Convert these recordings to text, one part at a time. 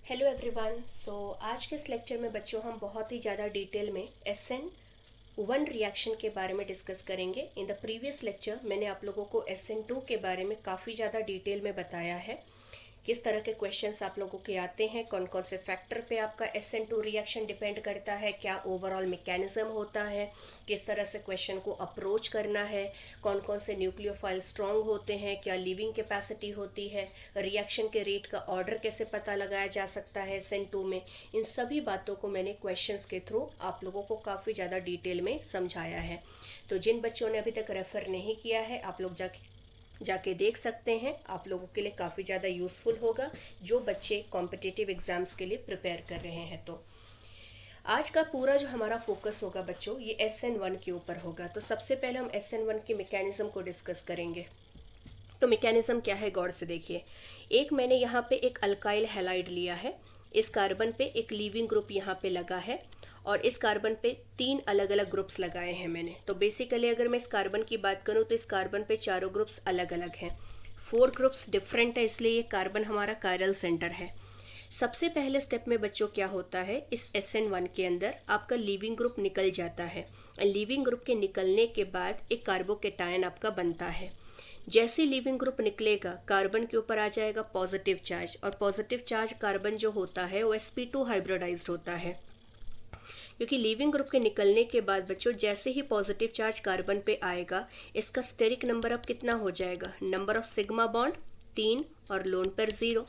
Hello everyone. आज के इस लेक्चर में बच्चों हम बहुत ही ज़्यादा डिटेल में SN1 रिएक्शन के बारे में डिस्कस करेंगे। इन द प्रीवियस लेक्चर मैंने आप लोगों को SN2 के बारे में काफ़ी ज़्यादा डिटेल में बताया है, किस तरह के क्वेश्चंस आप लोगों के आते हैं, कौन कौन से फैक्टर पे आपका SN2 रिएक्शन डिपेंड करता है, क्या ओवरऑल मैकेनिज्म होता है, किस तरह से क्वेश्चन को अप्रोच करना है, कौन कौन से न्यूक्लियोफाइल स्ट्रॉन्ग होते हैं, क्या लीविंग कैपेसिटी होती है, रिएक्शन के रेट का ऑर्डर कैसे पता लगाया जा सकता है SN2 में। इन सभी बातों को मैंने क्वेश्चंस के थ्रू आप लोगों को काफ़ी ज़्यादा डिटेल में समझाया है। तो जिन बच्चों ने अभी तक रेफ़र नहीं किया है, आप लोग जाके देख सकते हैं। आप लोगों के लिए काफ़ी ज़्यादा यूज़फुल होगा जो बच्चे कॉम्पिटिटिव एग्ज़ाम्स के लिए प्रिपेयर कर रहे हैं। तो आज का पूरा जो हमारा फोकस होगा बच्चों, ये SN1 के ऊपर होगा। तो सबसे पहले हम SN1 के मैकेनिज्म को डिस्कस करेंगे। तो मैकेनिज्म क्या है, गौर से देखिए। एक मैंने यहाँ पे एक अल्काइल हैलाइड लिया है, इस कार्बन पे एक लीविंग ग्रुप यहाँ पे लगा है और इस कार्बन पे 3 अलग अलग ग्रुप्स लगाए हैं मैंने। तो बेसिकली अगर मैं इस कार्बन की बात करूँ तो इस कार्बन पे चारों ग्रुप्स अलग अलग हैं, 4 ग्रुप्स डिफरेंट है, इसलिए ये कार्बन हमारा कायरल सेंटर है। सबसे पहले स्टेप में बच्चों क्या होता है, इस SN1 के अंदर आपका लीविंग ग्रुप निकल जाता है। लीविंग ग्रुप के निकलने के बाद एक कार्बोकेटायन आपका बनता है। जैसे लीविंग ग्रुप निकलेगा, कार्बन के ऊपर आ जाएगा पॉजिटिव चार्ज, और पॉजिटिव चार्ज कार्बन जो होता है वो sp2 हाइब्रिडाइज्ड होता है। क्योंकि लीविंग ग्रुप के निकलने के बाद बच्चों जैसे ही पॉजिटिव चार्ज कार्बन पे आएगा, इसका स्टेरिक नंबर अब कितना हो जाएगा, नंबर ऑफ सिग्मा बॉन्ड 3 और लोन पेयर 0।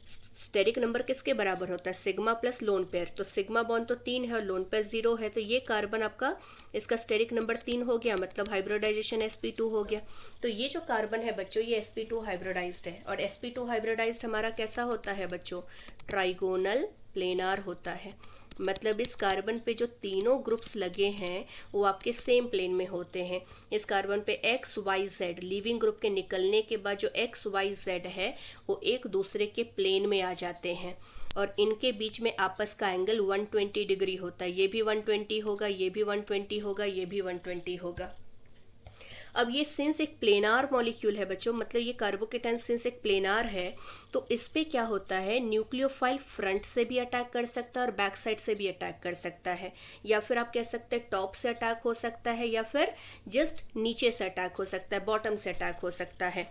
स्टेरिक नंबर किसके बराबर होता है, सिग्मा प्लस लोन पेयर। तो सिग्मा बॉन्ड तो 3 है और लोन पेयर 0 है, तो ये कार्बन आपका, इसका स्टेरिक नंबर 3 हो गया, मतलब हाइब्रिडाइजेशन sp2 हो गया। तो ये जो कार्बन है बच्चों, ये sp2 हाइब्रिडाइज्ड है। और sp2 हाइब्रिडाइज्ड हमारा कैसा होता है बच्चों, ट्राइगोनल प्लेनार होता है। मतलब इस कार्बन पे जो तीनों ग्रुप्स लगे हैं वो आपके सेम प्लेन में होते हैं। इस कार्बन पे XYZ लीविंग ग्रुप के निकलने के बाद जो XYZ है वो एक दूसरे के प्लेन में आ जाते हैं और इनके बीच में आपस का एंगल 120 डिग्री होता है। ये भी 120 होगा, ये भी 120 होगा, ये भी 120 होगा। अब ये सिंस एक प्लेनार मॉलिक्यूल है बच्चों, मतलब ये कार्बोकेटायन सिंस एक प्लेनार है, तो इस पे क्या होता है, न्यूक्लियोफाइल फ्रंट से भी अटैक कर सकता है और बैक साइड से भी अटैक कर सकता है, या फिर आप कह सकते हैं टॉप से अटैक हो सकता है, या फिर जस्ट नीचे से अटैक हो सकता है, बॉटम से अटैक हो सकता है।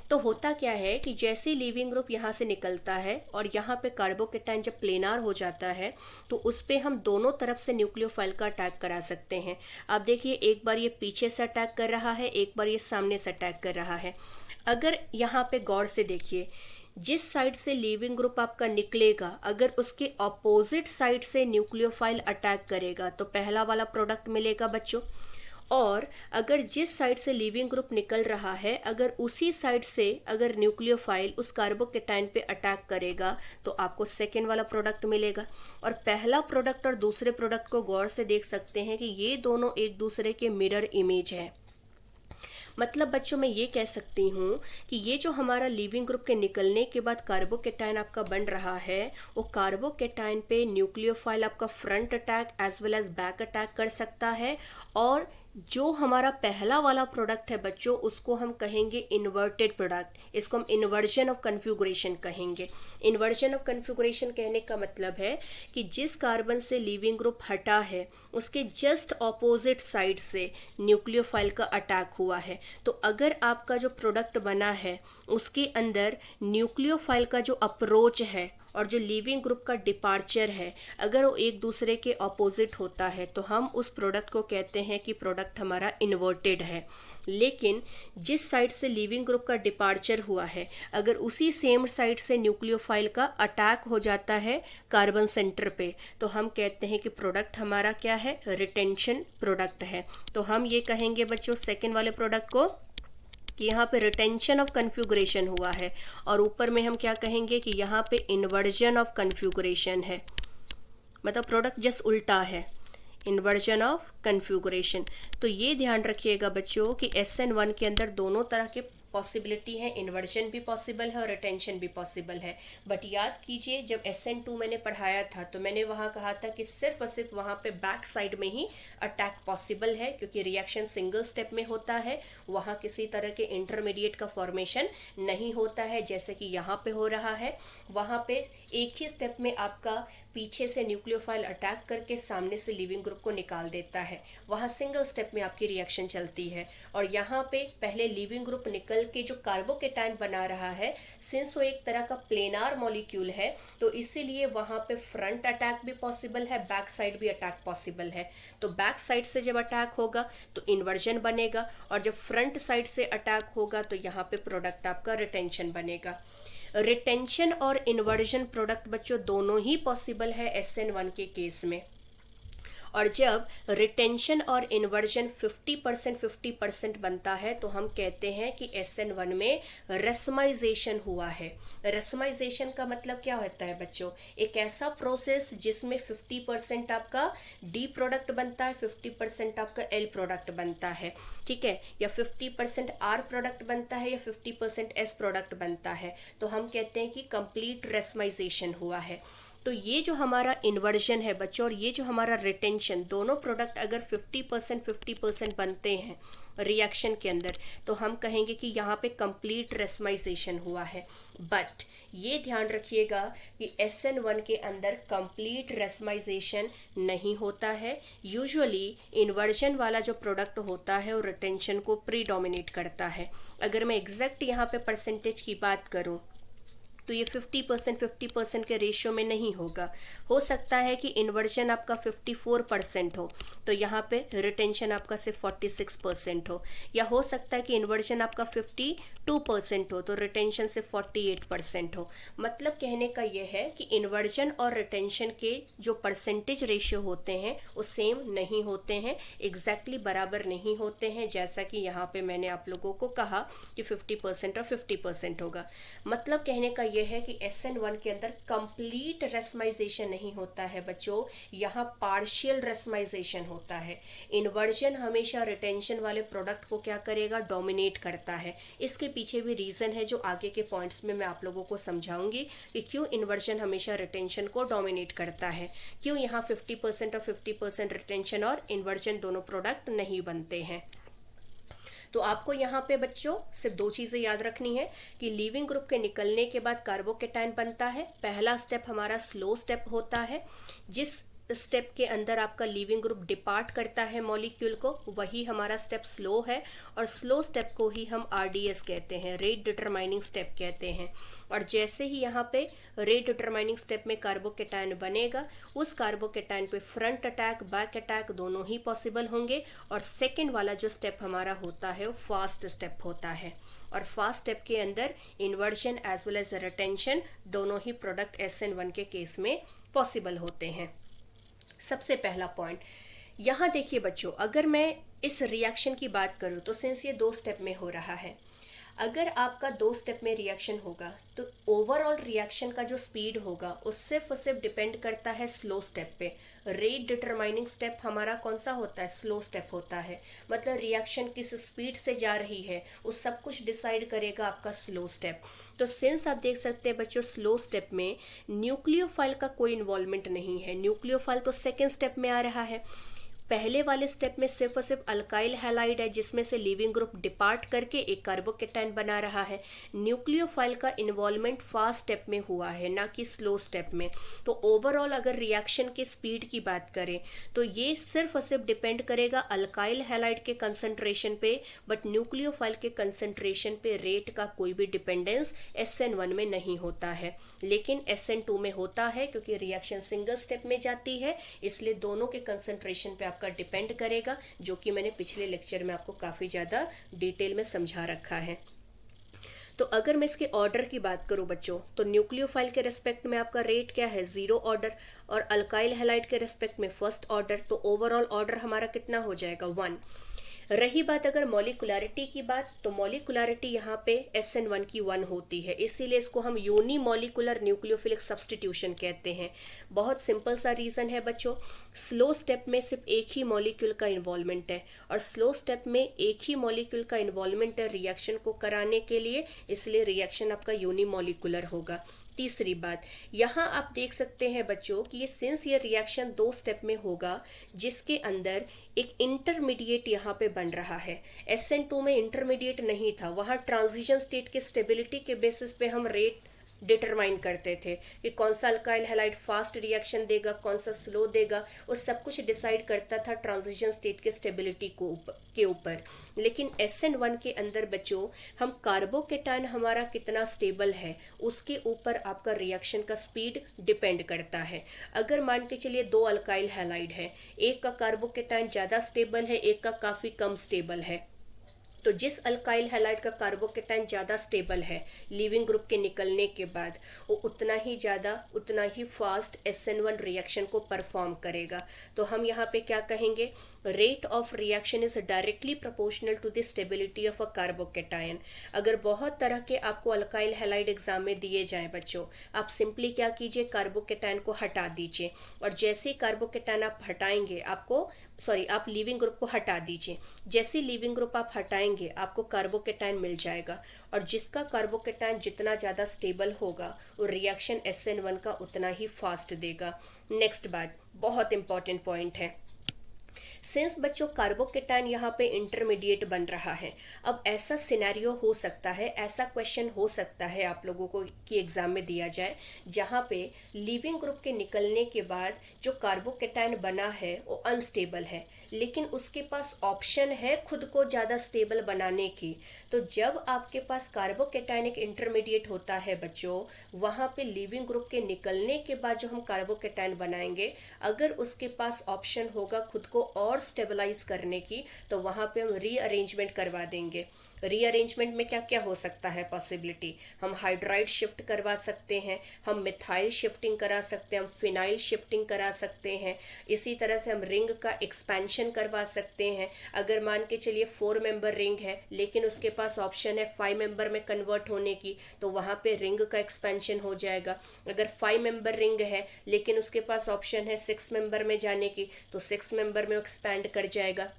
तो होता क्या है कि जैसे लीविंग ग्रुप यहाँ से निकलता है और यहाँ पे कार्बोकेटायन जब प्लेनार हो जाता है तो उस पे हम दोनों तरफ से न्यूक्लियोफाइल का अटैक करा सकते हैं। अब देखिए, एक बार ये पीछे से अटैक कर रहा है, एक बार ये सामने से अटैक कर रहा है। अगर यहाँ पे गौर से देखिए, जिस साइड से लीविंग ग्रुप आपका निकलेगा, अगर उसके ऑपोजिट साइड से न्यूक्लियोफाइल अटैक करेगा तो पहला वाला प्रोडक्ट मिलेगा बच्चों। और अगर जिस साइड से लीविंग ग्रुप निकल रहा है, अगर उसी साइड से अगर न्यूक्लियोफाइल उस कार्बोकेटायन पे अटैक करेगा तो आपको सेकेंड वाला प्रोडक्ट मिलेगा। और पहला प्रोडक्ट और दूसरे प्रोडक्ट को गौर से देख सकते हैं कि ये दोनों एक दूसरे के मिरर इमेज है। मतलब बच्चों मैं ये कह सकती हूँ कि ये जो हमारा लीविंग ग्रुप के निकलने के बाद कार्बोकेटायन आपका बन रहा है, वो कार्बोकेटायन पे न्यूक्लियोफाइल आपका front attack as well as back attack कर सकता है। और जो हमारा पहला वाला प्रोडक्ट है बच्चों, उसको हम कहेंगे इन्वर्टेड प्रोडक्ट, इसको हम इन्वर्जन ऑफ कन्फ्यूगरेशन कहेंगे। इन्वर्जन ऑफ कन्फ्यूगरेशन कहने का मतलब है कि जिस कार्बन से लीविंग ग्रुप हटा है उसके जस्ट ऑपोजिट साइड से न्यूक्लियोफाइल का अटैक हुआ है। तो अगर आपका जो प्रोडक्ट बना है उसके अंदर न्यूक्लियोफाइल का जो अप्रोच है और जो लीविंग ग्रुप का डिपार्चर है, अगर वो एक दूसरे के ऑपोजिट होता है तो हम उस प्रोडक्ट को कहते हैं कि प्रोडक्ट हमारा इन्वर्टेड है। लेकिन जिस साइड से लीविंग ग्रुप का डिपार्चर हुआ है, अगर उसी सेम साइड से न्यूक्लियोफाइल का अटैक हो जाता है कार्बन सेंटर पे, तो हम कहते हैं कि प्रोडक्ट हमारा क्या है, रिटेंशन प्रोडक्ट है। तो हम ये कहेंगे बच्चों सेकेंड वाले प्रोडक्ट को कि यहाँ पे रिटेंशन ऑफ कन्फ्यूगरेशन हुआ है, और ऊपर में हम क्या कहेंगे कि यहाँ पे इन्वर्जन ऑफ कन्फ्यूगरेशन है, मतलब प्रोडक्ट जस्ट उल्टा है, इन्वर्जन ऑफ कन्फ्यूगरेशन। तो ये ध्यान रखिएगा बच्चों कि SN1 के अंदर दोनों तरह के पॉसिबिलिटी है, इन्वर्जन भी पॉसिबल है और रिटेंशन भी पॉसिबल है। बट याद कीजिए जब SN2 मैंने पढ़ाया था तो मैंने वहाँ कहा था कि सिर्फ और सिर्फ वहाँ पे बैक साइड में ही अटैक पॉसिबल है, क्योंकि रिएक्शन सिंगल स्टेप में होता है, वहाँ किसी तरह के इंटरमीडिएट का फॉर्मेशन नहीं होता है जैसे कि यहाँ पे हो रहा है। वहाँ पे एक ही स्टेप में आपका पीछे से न्यूक्लियोफाइल अटैक करके सामने से लिविंग ग्रुप को निकाल देता है, वहाँ सिंगल स्टेप में आपकी रिएक्शन चलती है। और यहाँ पे पहले लिविंग ग्रुप निकल के जो कार्बोकेटायन बना रहा है, सिंस वो एक तरह का प्लेनार मॉलिक्यूल है तो इसीलिए वहाँ पे फ्रंट अटैक भी पॉसिबल है, बैक साइड भी अटैक पॉसिबल है। तो बैक साइड से जब अटैक होगा तो इन्वर्जन बनेगा, और जब फ्रंट साइड से अटैक होगा तो यहाँ पे प्रोडक्ट आपका रिटेंशन बनेगा। रिटेंशन और इन्वर्जन प्रोडक्ट बच्चों दोनों ही पॉसिबल है SN1 के केस में। और जब रिटेंशन और इन्वर्जन 50% बनता है तो हम कहते हैं कि SN1 में रेसमाइजेशन हुआ है। रेसमाइजेशन का मतलब क्या होता है बच्चों? एक ऐसा प्रोसेस जिसमें 50% आपका D प्रोडक्ट बनता है, 50% आपका L प्रोडक्ट बनता है, ठीक है, या 50% R प्रोडक्ट बनता है या 50% S प्रोडक्ट बनता है, तो हम कहते हैं कि कंप्लीट रेसमाइजेशन हुआ है। तो ये जो हमारा इन्वर्जन है बच्चों और ये जो हमारा रिटेंशन, दोनों प्रोडक्ट अगर 50% बनते हैं रिएक्शन के अंदर तो हम कहेंगे कि यहाँ पे कंप्लीट रेसमाइजेशन हुआ है। बट ये ध्यान रखिएगा कि SN1 के अंदर कंप्लीट रेसमाइजेशन नहीं होता है। यूजुअली इन्वर्जन वाला जो प्रोडक्ट होता है वो रिटेंशन को प्रीडोमिनेट करता है। अगर मैं एग्जैक्ट यहाँ पे परसेंटेज की बात करूँ तो ये 50% के रेशियो में नहीं होगा। हो सकता है कि इन्वर्जन आपका 54% हो तो यहाँ पे रिटेंशन आपका सिर्फ 46% हो, या हो सकता है कि इन्वर्जन आपका 52% हो तो रिटेंशन सिर्फ 48% हो। मतलब कहने का ये है कि इन्वर्जन और रिटेंशन के जो परसेंटेज रेशियो होते हैं वो सेम नहीं होते हैं, एग्जैक्टली बराबर नहीं होते हैं, जैसा कि यहाँ पे मैंने आप लोगों को कहा कि 50% और 50% होगा। मतलब कहने का यह है कि SN1 के अंदर कंप्लीट रेसमाइजेशन नहीं होता है बच्चों, यहाँ पार्शियल रेसमाइजेशन होता है। इन्वर्जन हमेशा रिटेंशन वाले प्रोडक्ट को क्या करेगा? डोमिनेट करता है। इसके पीछे भी रीजन है जो आगे के पॉइंट्स में मैं आप लोगों को समझाऊंगी कि क्यों इन्वर्जन हमेशा रिटेंशन को डोमिनेट करता है, क्यों यहाँ 50% और 50% रिटेंशन और इन्वर्जन दोनों प्रोडक्ट नहीं बनते हैं। तो आपको यहाँ पे बच्चों सिर्फ दो चीज़ें याद रखनी है कि लीविंग ग्रुप के निकलने के बाद कार्बोकेटायन बनता है। पहला स्टेप हमारा स्लो स्टेप होता है, जिस स्टेप के अंदर आपका लीविंग ग्रुप डिपार्ट करता है मॉलिक्यूल को, वही हमारा स्टेप स्लो है, और स्लो स्टेप को ही हम RDS कहते हैं, रेट डिटरमाइनिंग स्टेप कहते हैं। और जैसे ही यहाँ पे रेट डिटरमाइनिंग स्टेप में कार्बोकेटायन बनेगा, उस कार्बोकेटायन पे फ्रंट अटैक बैक अटैक दोनों ही पॉसिबल होंगे। और सेकेंड वाला जो स्टेप हमारा होता है वो फास्ट स्टेप होता है, और फास्ट स्टेप के अंदर inversion as well as retention दोनों ही प्रोडक्ट SN1 के केस में पॉसिबल होते हैं। सबसे पहला पॉइंट यहाँ देखिए बच्चों, अगर मैं इस रिएक्शन की बात करूँ तो सिंस ये 2 स्टेप में हो रहा है, अगर आपका 2 स्टेप में रिएक्शन होगा तो ओवरऑल रिएक्शन का जो स्पीड होगा वो सिर्फ और सिर्फ डिपेंड करता है स्लो स्टेप पे। रेट डिटरमाइनिंग स्टेप हमारा कौन सा होता है? स्लो स्टेप होता है। मतलब रिएक्शन किस स्पीड से जा रही है वो सब कुछ डिसाइड करेगा आपका स्लो स्टेप। तो सिंस आप देख सकते हैं बच्चों स्लो स्टेप में न्यूक्लियोफाइल का कोई इन्वॉल्वमेंट नहीं है। न्यूक्लियोफाइल तो सेकेंड स्टेप में आ रहा है। पहले वाले स्टेप में सिर्फ और सिर्फ अल्काइल हैलाइड है जिसमें से लिविंग ग्रुप डिपार्ट करके एक कार्बोकेटायन बना रहा है। न्यूक्लियोफाइल का इन्वॉल्वमेंट फास्ट स्टेप में हुआ है, ना कि स्लो स्टेप में। तो ओवरऑल अगर रिएक्शन के स्पीड की बात करें तो ये सिर्फ और सिर्फ डिपेंड करेगा अल्काइल हैलाइड के कंसंट्रेशन पे, बट न्यूक्लियोफाइल के कंसंट्रेशन पे रेट का कोई भी डिपेंडेंस SN1 में नहीं होता है, लेकिन SN2 में होता है, क्योंकि रिएक्शन सिंगल स्टेप में जाती है, इसलिए दोनों के कंसंट्रेशन पे आपका डिपेंड करेगा, जो कि मैंने पिछले लेक्चर में आपको काफ़ी ज़्यादा डिटेल में समझा रखा है। तो अगर मैं इसके ऑर्डर की बात करूं बच्चों तो न्यूक्लियोफाइल के रेस्पेक्ट में आपका रेट क्या है? 0 ऑर्डर, और अल्काइल हैलाइड के रेस्पेक्ट में फर्स्ट ऑर्डर। तो ओवरऑल ऑर्डर हमारा कितना हो जाएगा? 1। रही बात अगर मॉलिकुलरिटी की बात, तो मॉलिकुलरिटी यहाँ पे SN1 की 1 होती है, इसीलिए इसको हम यूनिमॉलिकुलर न्यूक्लियोफिलिक सब्स्टिट्यूशन कहते हैं। बहुत सिंपल सा रीज़न है बच्चों, स्लो स्टेप में सिर्फ एक ही मॉलिक्यूल का इन्वॉल्वमेंट है, और स्लो स्टेप में एक ही मॉलिक्यूल का इन्वॉल्वमेंट है रिएक्शन को कराने के लिए, इसलिए रिएक्शन आपका यूनिमॉलिकुलर होगा। तीसरी बात, यहाँ आप देख सकते हैं बच्चों कि ये सिंस ये रिएक्शन 2 स्टेप में होगा, जिसके अंदर एक इंटरमीडिएट यहाँ पे बन रहा है। SN2 में इंटरमीडिएट नहीं था, वहाँ ट्रांजिशन स्टेट के स्टेबिलिटी के बेसिस पे हम रेट डिटरमाइन करते थे कि कौन सा अल्काइल हैलाइड फास्ट रिएक्शन देगा, कौन सा स्लो देगा, वो सब कुछ डिसाइड करता था ट्रांजिशन स्टेट के स्टेबिलिटी के ऊपर। लेकिन SN1 के अंदर बच्चों हम कार्बोकेटायन हमारा कितना स्टेबल है उसके ऊपर आपका रिएक्शन का स्पीड डिपेंड करता है। अगर मान के चलिए 2 अल्काइल हैलाइड है, एक का कार्बोकेटायन ज़्यादा स्टेबल है, एक का काफ़ी कम स्टेबल है, तो जिस अल्काइल हैलाइड का कार्बोकेटायन ज़्यादा स्टेबल है लीविंग ग्रुप के निकलने के बाद, वो उतना ही ज़्यादा उतना ही फास्ट SN1 रिएक्शन को परफॉर्म करेगा। तो हम यहाँ पे क्या कहेंगे, rate of reaction is directly proportional to the stability of a carbocation. अगर बहुत तरह के आपको अल्काइल हैलाइड एग्जाम में दिए जाएं बच्चों, आप सिंपली क्या कीजिए, कार्बोकेटायन को हटा दीजिए, और जैसे ही कार्बोकेटायन आप हटाएंगे आप लीविंग ग्रुप को हटा दीजिए, जैसे लीविंग ग्रुप आप हटाएंगे आपको कार्बोकेटायन मिल जाएगा, और जिसका कार्बोकेटायन जितना ज़्यादा स्टेबल होगा वो रिएक्शन SN1 का उतना ही फास्ट देगा। नेक्स्ट बात, बहुत इंपॉर्टेंट पॉइंट है, सिंस बच्चों कार्बोकेटायन यहाँ पे इंटरमीडिएट बन रहा है, अब ऐसा सिनेरियो हो सकता है, ऐसा क्वेश्चन हो सकता है आप लोगों को कि एग्जाम में दिया जाए, जहाँ पे लीविंग ग्रुप के निकलने के बाद जो कार्बोकेटायन बना है वो अनस्टेबल है, लेकिन उसके पास ऑप्शन है खुद को ज़्यादा स्टेबल बनाने की। तो जब आपके पास कार्बोकेटायन एक इंटरमीडिएट होता है बच्चों, वहाँ पे लीविंग ग्रुप के निकलने के बाद जो हम कार्बोकेटायन बनाएंगे, अगर उसके पास ऑप्शन होगा खुद को और स्टेबलाइज करने की, तो वहाँ पे हम रीअरेंजमेंट करवा देंगे। रीअरेंजमेंट में क्या क्या हो सकता है पॉसिबिलिटी, हम हाइड्राइड शिफ्ट करवा सकते हैं, हम मिथाइल शिफ्टिंग करा सकते हैं, हम फिनाइल शिफ्टिंग करा सकते हैं, इसी तरह से हम रिंग का एक्सपेंशन करवा सकते हैं। अगर मान के चलिए 4 मेंबर रिंग है लेकिन उसके पास ऑप्शन है 5 मेंबर में कन्वर्ट होने की, तो वहाँ पे रिंग का एक्सपेंशन हो जाएगा। अगर 5 मेंबर रिंग है लेकिन उसके पास ऑप्शन है 6 मेंबर में जाने की, तो 6 मेंबर में एक्सपैंड कर जाएगा।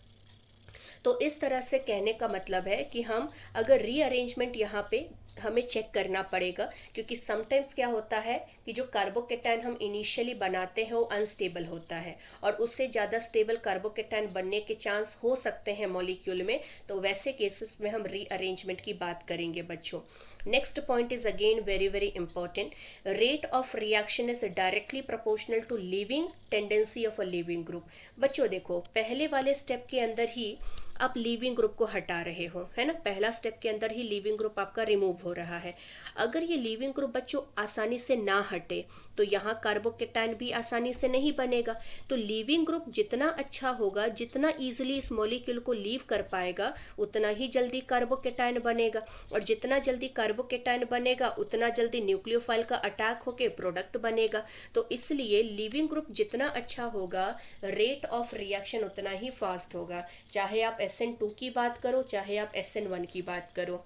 तो इस तरह से कहने का मतलब है कि हम अगर रीअरेंजमेंट यहाँ पे हमें चेक करना पड़ेगा, क्योंकि समटाइम्स क्या होता है कि जो कार्बोकेटायन हम इनिशियली बनाते हैं वो अनस्टेबल होता है, और उससे ज़्यादा स्टेबल कार्बोकेटायन बनने के चांस हो सकते हैं मॉलिक्यूल में, तो वैसे केसेस में हम रीअरेंजमेंट की बात करेंगे बच्चों। Next point is again very very important, rate of reaction is directly proportional to leaving tendency of a leaving group. बच्चों देखो, पहले वाले स्टेप के अंदर ही आप लीविंग ग्रुप को हटा रहे हो, है ना, पहला स्टेप के अंदर ही लीविंग ग्रुप आपका रिमूव हो रहा है। अगर ये लीविंग ग्रुप बच्चों आसानी से ना हटे तो यहाँ कार्बोकेटायन भी आसानी से नहीं बनेगा। तो लीविंग ग्रुप जितना अच्छा होगा, जितना ईजिली इस मॉलिक्यूल को लीव कर पाएगा, उतना ही जल्दी कार्बोकेटायन बनेगा, और जितना जल्दी कार्बोकेटायन बनेगा उतना जल्दी न्यूक्लियोफाइल का अटैक होकर प्रोडक्ट बनेगा। तो इसलिए लीविंग ग्रुप जितना अच्छा होगा, रेट ऑफ रिएक्शन उतना ही फास्ट होगा, चाहे आप SN2 की बात करो चाहे आप SN1 की बात करो।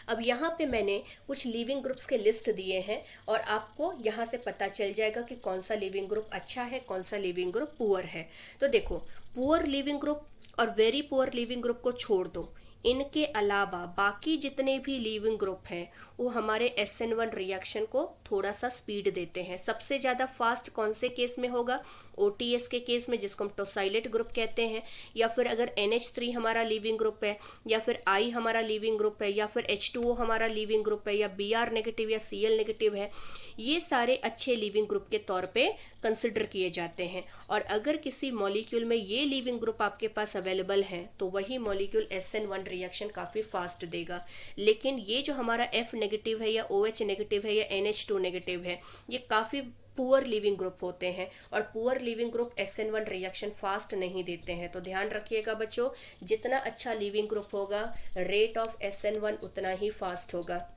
अब यहाँ पे मैंने कुछ लीविंग ग्रुप्स के लिस्ट दिए हैं, और आपको यहाँ से पता चल जाएगा कि कौन सा लीविंग ग्रुप अच्छा है, कौन सा लीविंग ग्रुप पुअर है। तो देखो, पुअर लीविंग ग्रुप और वेरी पुअर लीविंग ग्रुप को छोड़ दो, इनके अलावा बाकी जितने भी लीविंग ग्रुप हैं वो हमारे SN1 रिएक्शन को थोड़ा सा स्पीड देते हैं। सबसे ज़्यादा फास्ट कौन से केस में होगा, OTS के केस में, जिसको हम टोसाइलेट ग्रुप कहते हैं, या फिर अगर NH3 हमारा लीविंग ग्रुप है, या फिर I हमारा लीविंग ग्रुप है, या फिर H2O हमारा लीविंग ग्रुप है, या Br नेगेटिव या Cl नेगेटिव है, ये सारे अच्छे लीविंग ग्रुप के तौर पे कंसिडर किए जाते हैं। और अगर किसी मॉलिक्यूल में ये लीविंग ग्रुप आपके पास अवेलेबल है तो वही मॉलिक्यूल SN1 रिएक्शन काफ़ी फास्ट देगा। लेकिन ये जो हमारा F नेगेटिव है या OH नेगेटिव है या NH2 नेगेटिव है, ये काफ़ी पुअर लिविंग ग्रुप होते हैं, और poor leaving group SN1 reaction fast नहीं देते हैं। तो ध्यान रखिएगा बच्चों, जितना अच्छा लिविंग ग्रुप होगा, रेट ऑफ SN1 उतना ही फास्ट होगा।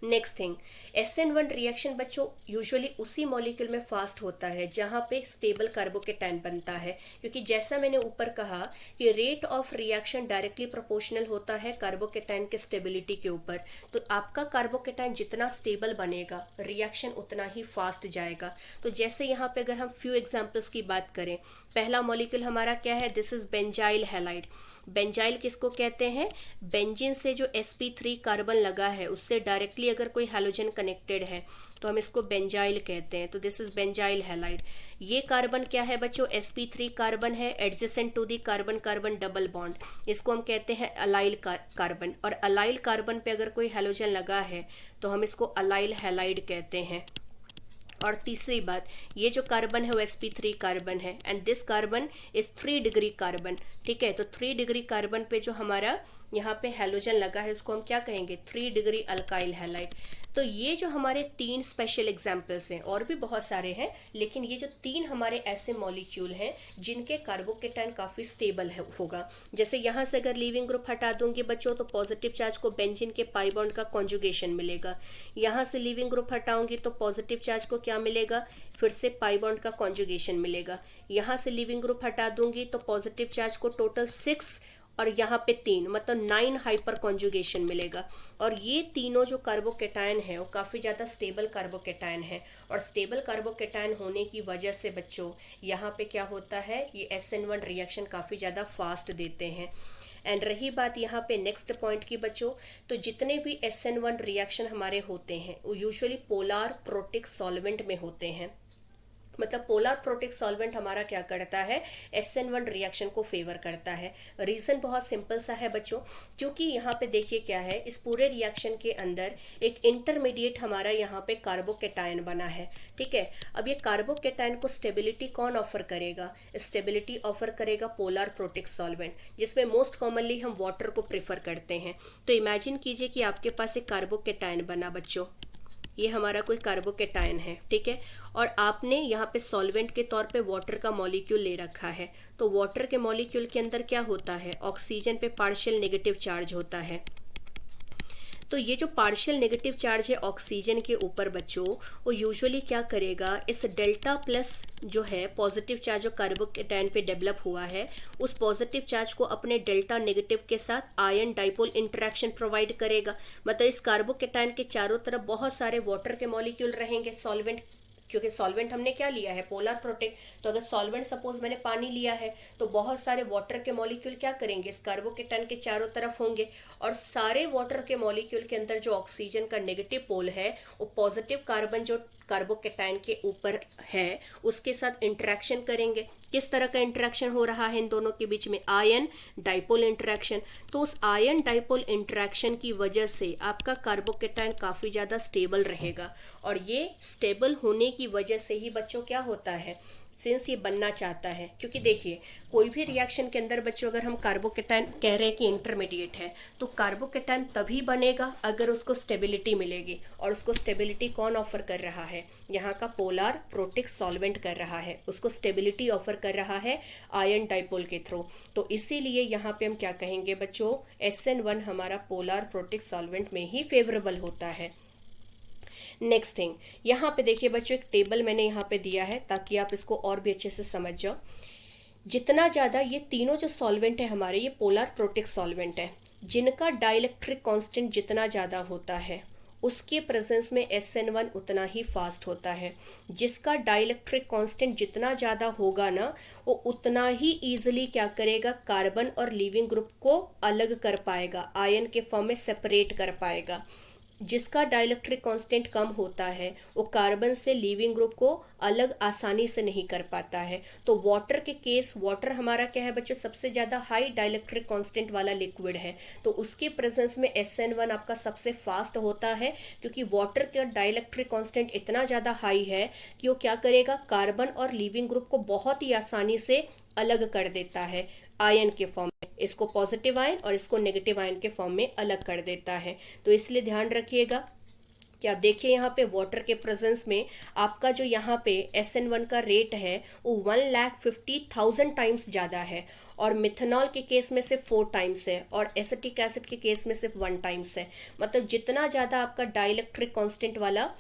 नेक्स्ट थिंग, SN1 रिएक्शन बच्चों यूजुअली उसी मॉलिक्यूल में फास्ट होता है जहाँ पे स्टेबल कार्बोकेटाइन बनता है, क्योंकि जैसा मैंने ऊपर कहा कि rate of reaction directly proportional होता है कार्बोकेटाइन के स्टेबिलिटी के ऊपर। तो आपका कार्बोकेटाइन जितना स्टेबल बनेगा रिएक्शन उतना ही फास्ट जाएगा। तो जैसे यहाँ पे अगर हम फ्यू एग्जाम्पल्स की बात करें, पहला मॉलिक्यूल हमारा क्या है, this is benzyl halide. Benzyl किसको कहते हैं, बेंजीन से जो sp3 कार्बन लगा है उससे डायरेक्टली अगर कोई हैलोजन कनेक्टेड है तो हम इसको बेंजाइल कहते हैं। तो दिस इज बेंजाइल हैलाइड। ये कार्बन क्या है बच्चों, sp3 कार्बन है adjacent to the carbon carbon double bond, इसको हम कहते हैं अलाइल कार्बन। और अलाइल कार्बन पे अगर कोई हैलोजन लगा है तो हम इसको अलाइल हैलाइड कहते हैं। और तीसरी बात, ये जो कार्बन है वो sp3 कार्बन है and this carbon is 3 degree carbon. ठीक है, तो 3 डिग्री कार्बन पे जो हमारा यहाँ पे हैलोजन लगा है उसको हम क्या कहेंगे, 3 डिग्री अल्काइल हैलाइड। तो ये जो हमारे 3 स्पेशल एग्जाम्पल्स हैं, और भी बहुत सारे हैं, लेकिन ये जो 3 हमारे ऐसे मॉलिक्यूल हैं जिनके कार्बोकेटाइन काफ़ी स्टेबल होगा। जैसे यहाँ से अगर लीविंग ग्रुप हटा दूंगी बच्चों तो पॉजिटिव चार्ज को बेंजीन के पाई बॉन्ड का कॉन्जुगेशन मिलेगा। यहाँ से लीविंग ग्रुप हटाऊंगी तो पॉजिटिव चार्ज को क्या मिलेगा, फिर से पाई बॉन्ड का कॉन्जुगेशन मिलेगा। यहाँ से लीविंग ग्रुप हटा दूंगी तो पॉजिटिव चार्ज को टोटल 6 और यहाँ पे 3 मतलब 9 हाइपर कॉन्जुगेशन मिलेगा। और ये तीनों जो कार्बोकेटाइन है वो काफ़ी ज़्यादा स्टेबल कार्बोकेटाइन है। और स्टेबल कार्बोकेटाइन होने की वजह से बच्चों यहाँ पे क्या होता है, ये SN1 रिएक्शन काफ़ी ज़्यादा फास्ट देते हैं। एंड रही बात यहाँ पे नेक्स्ट पॉइंट की बच्चों, तो जितने भी SN1 रिएक्शन हमारे होते हैं वो यूजुअली पोलार प्रोटिक सॉल्वेंट में होते हैं। मतलब पोलर प्रोटिक सॉल्वेंट हमारा क्या करता है, SN1 रिएक्शन को फेवर करता है। रीज़न बहुत सिंपल सा है बच्चों, क्योंकि यहाँ पे देखिए क्या है, इस पूरे रिएक्शन के अंदर एक इंटरमीडिएट हमारा यहाँ पे कार्बोकेटाइन बना है। ठीक है, अब ये कार्बोकेटाइन को स्टेबिलिटी कौन ऑफर करेगा, स्टेबिलिटी ऑफर करेगा पोलर प्रोटिक सॉल्वेंट, जिसमें मोस्ट कॉमनली हम वाटर को प्रेफर करते हैं। तो इमेजिन कीजिए कि आपके पास एक कार्बोकेटाइन बना बच्चों, ये हमारा कोई कार्बोकेटाइन है। ठीक है, और आपने यहाँ पे सॉल्वेंट के तौर पे वाटर का मॉलिक्यूल ले रखा है। तो वाटर के मॉलिक्यूल के अंदर क्या होता है, ऑक्सीजन पे पार्शियल नेगेटिव चार्ज होता है। तो ये जो पार्शियल नेगेटिव चार्ज है ऑक्सीजन के ऊपर बच्चों, वो यूजुअली क्या करेगा, इस डेल्टा प्लस जो है पॉजिटिव चार्ज जो कार्बोकेटाइन पे डेवलप हुआ है, उस पॉजिटिव चार्ज को अपने डेल्टा नेगेटिव के साथ आयन डाइपोल इंटरेक्शन प्रोवाइड करेगा। मतलब इस कार्बोकेटाइन के चारों तरफ बहुत सारे वाटर के मॉलिक्यूल रहेंगे, सॉल्वेंट, क्योंकि सॉल्वेंट हमने क्या लिया है, पोलर प्रोटिक। तो अगर सॉल्वेंट सपोज मैंने पानी लिया है तो बहुत सारे वाटर के मॉलिक्यूल क्या करेंगे, इस कार्बोकेटाइन के चारों तरफ होंगे। और सारे वाटर के मॉलिक्यूल के अंदर जो ऑक्सीजन का नेगेटिव पोल है वो पॉजिटिव कार्बन जो कार्बोकेटाइन के ऊपर है उसके साथ इंटरेक्शन करेंगे। किस तरह का इंटरेक्शन हो रहा है इन दोनों के बीच में, आयन डाइपोल इंटरेक्शन। तो उस आयन डाइपोल इंटरेक्शन की वजह से आपका कार्बोकेटाइन काफ़ी ज़्यादा स्टेबल रहेगा। और ये स्टेबल होने की वजह से ही बच्चों क्या होता है, सिंस ये बनना चाहता है, क्योंकि देखिए कोई भी रिएक्शन के अंदर बच्चों अगर हम कार्बोकेटाइन कह रहे हैं कि इंटरमीडिएट है, तो कार्बोकेटाइन तभी बनेगा अगर उसको स्टेबिलिटी मिलेगी। और उसको स्टेबिलिटी कौन ऑफर कर रहा है, यहाँ का पोलर प्रोटिक सॉल्वेंट कर रहा है, उसको स्टेबिलिटी ऑफर कर रहा है आयन डाइपोल के थ्रू। तो इसीलिए यहाँ पे हम क्या कहेंगे बच्चों, SN1 हमारा पोलर प्रोटिक सॉल्वेंट में ही फेवरेबल होता है। नेक्स्ट थिंग, यहाँ पे देखिए बच्चों एक टेबल मैंने यहाँ पे दिया है ताकि आप इसको और भी अच्छे से समझ जाओ। जितना ज़्यादा ये तीनों जो सॉल्वेंट है हमारे, ये पोलर प्रोटिक सॉल्वेंट है, जिनका डाइलेक्ट्रिक कांस्टेंट जितना ज़्यादा होता है उसके प्रेजेंस में SN1 उतना ही फास्ट होता है। जिसका डाइलेक्ट्रिक कांस्टेंट जितना ज़्यादा होगा ना, वो उतना ही ईजिली क्या करेगा, कार्बन और लीविंग ग्रुप को अलग कर पाएगा, आयन के फॉर्म में सेपरेट कर पाएगा। जिसका डाइलेक्ट्रिक कांस्टेंट कम होता है वो कार्बन से लीविंग ग्रुप को अलग आसानी से नहीं कर पाता है। तो वाटर के केस, वाटर हमारा क्या है बच्चों, सबसे ज़्यादा हाई डाइलेक्ट्रिक कांस्टेंट वाला लिक्विड है। तो उसके प्रेजेंस में SN1 आपका सबसे फास्ट होता है, क्योंकि वाटर का डाइलेक्ट्रिक कांस्टेंट इतना ज़्यादा हाई है कि वो क्या करेगा, कार्बन और लीविंग ग्रुप को बहुत ही आसानी से अलग कर देता है आयन के फॉर्म में, इसको पॉजिटिव आयन और इसको नेगेटिव आयन के फॉर्म में अलग कर देता है। तो इसलिए ध्यान रखिएगा कि आप देखिए यहाँ पे वाटर के प्रेजेंस में आपका जो यहाँ पे SN1 का रेट है वो 1,50,000 टाइम्स ज़्यादा है, और मिथेनॉल के केस में सिर्फ 4 टाइम्स है, और एसिटिक एसिड के केस में सिर्फ 1 टाइम्स है। मतलब जितना ज़्यादा आपका डाइलेक्ट्रिक कांस्टेंट वाला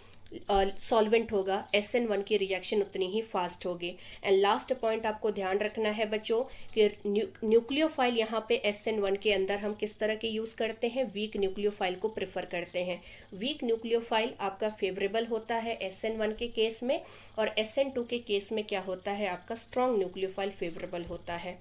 सॉल्वेंट होगा, SN1 की रिएक्शन उतनी ही फास्ट होगी। एंड लास्ट पॉइंट आपको ध्यान रखना है बच्चों कि न्यूक्लियोफाइल यहाँ पे SN1 के अंदर हम किस तरह के यूज़ करते हैं, वीक न्यूक्लियोफाइल को प्रेफर करते हैं। वीक न्यूक्लियोफाइल आपका फेवरेबल होता है SN1 के केस में, और SN2 के केस में क्या होता है, आपका स्ट्रॉन्ग न्यूक्लियोफाइल फेवरेबल होता है।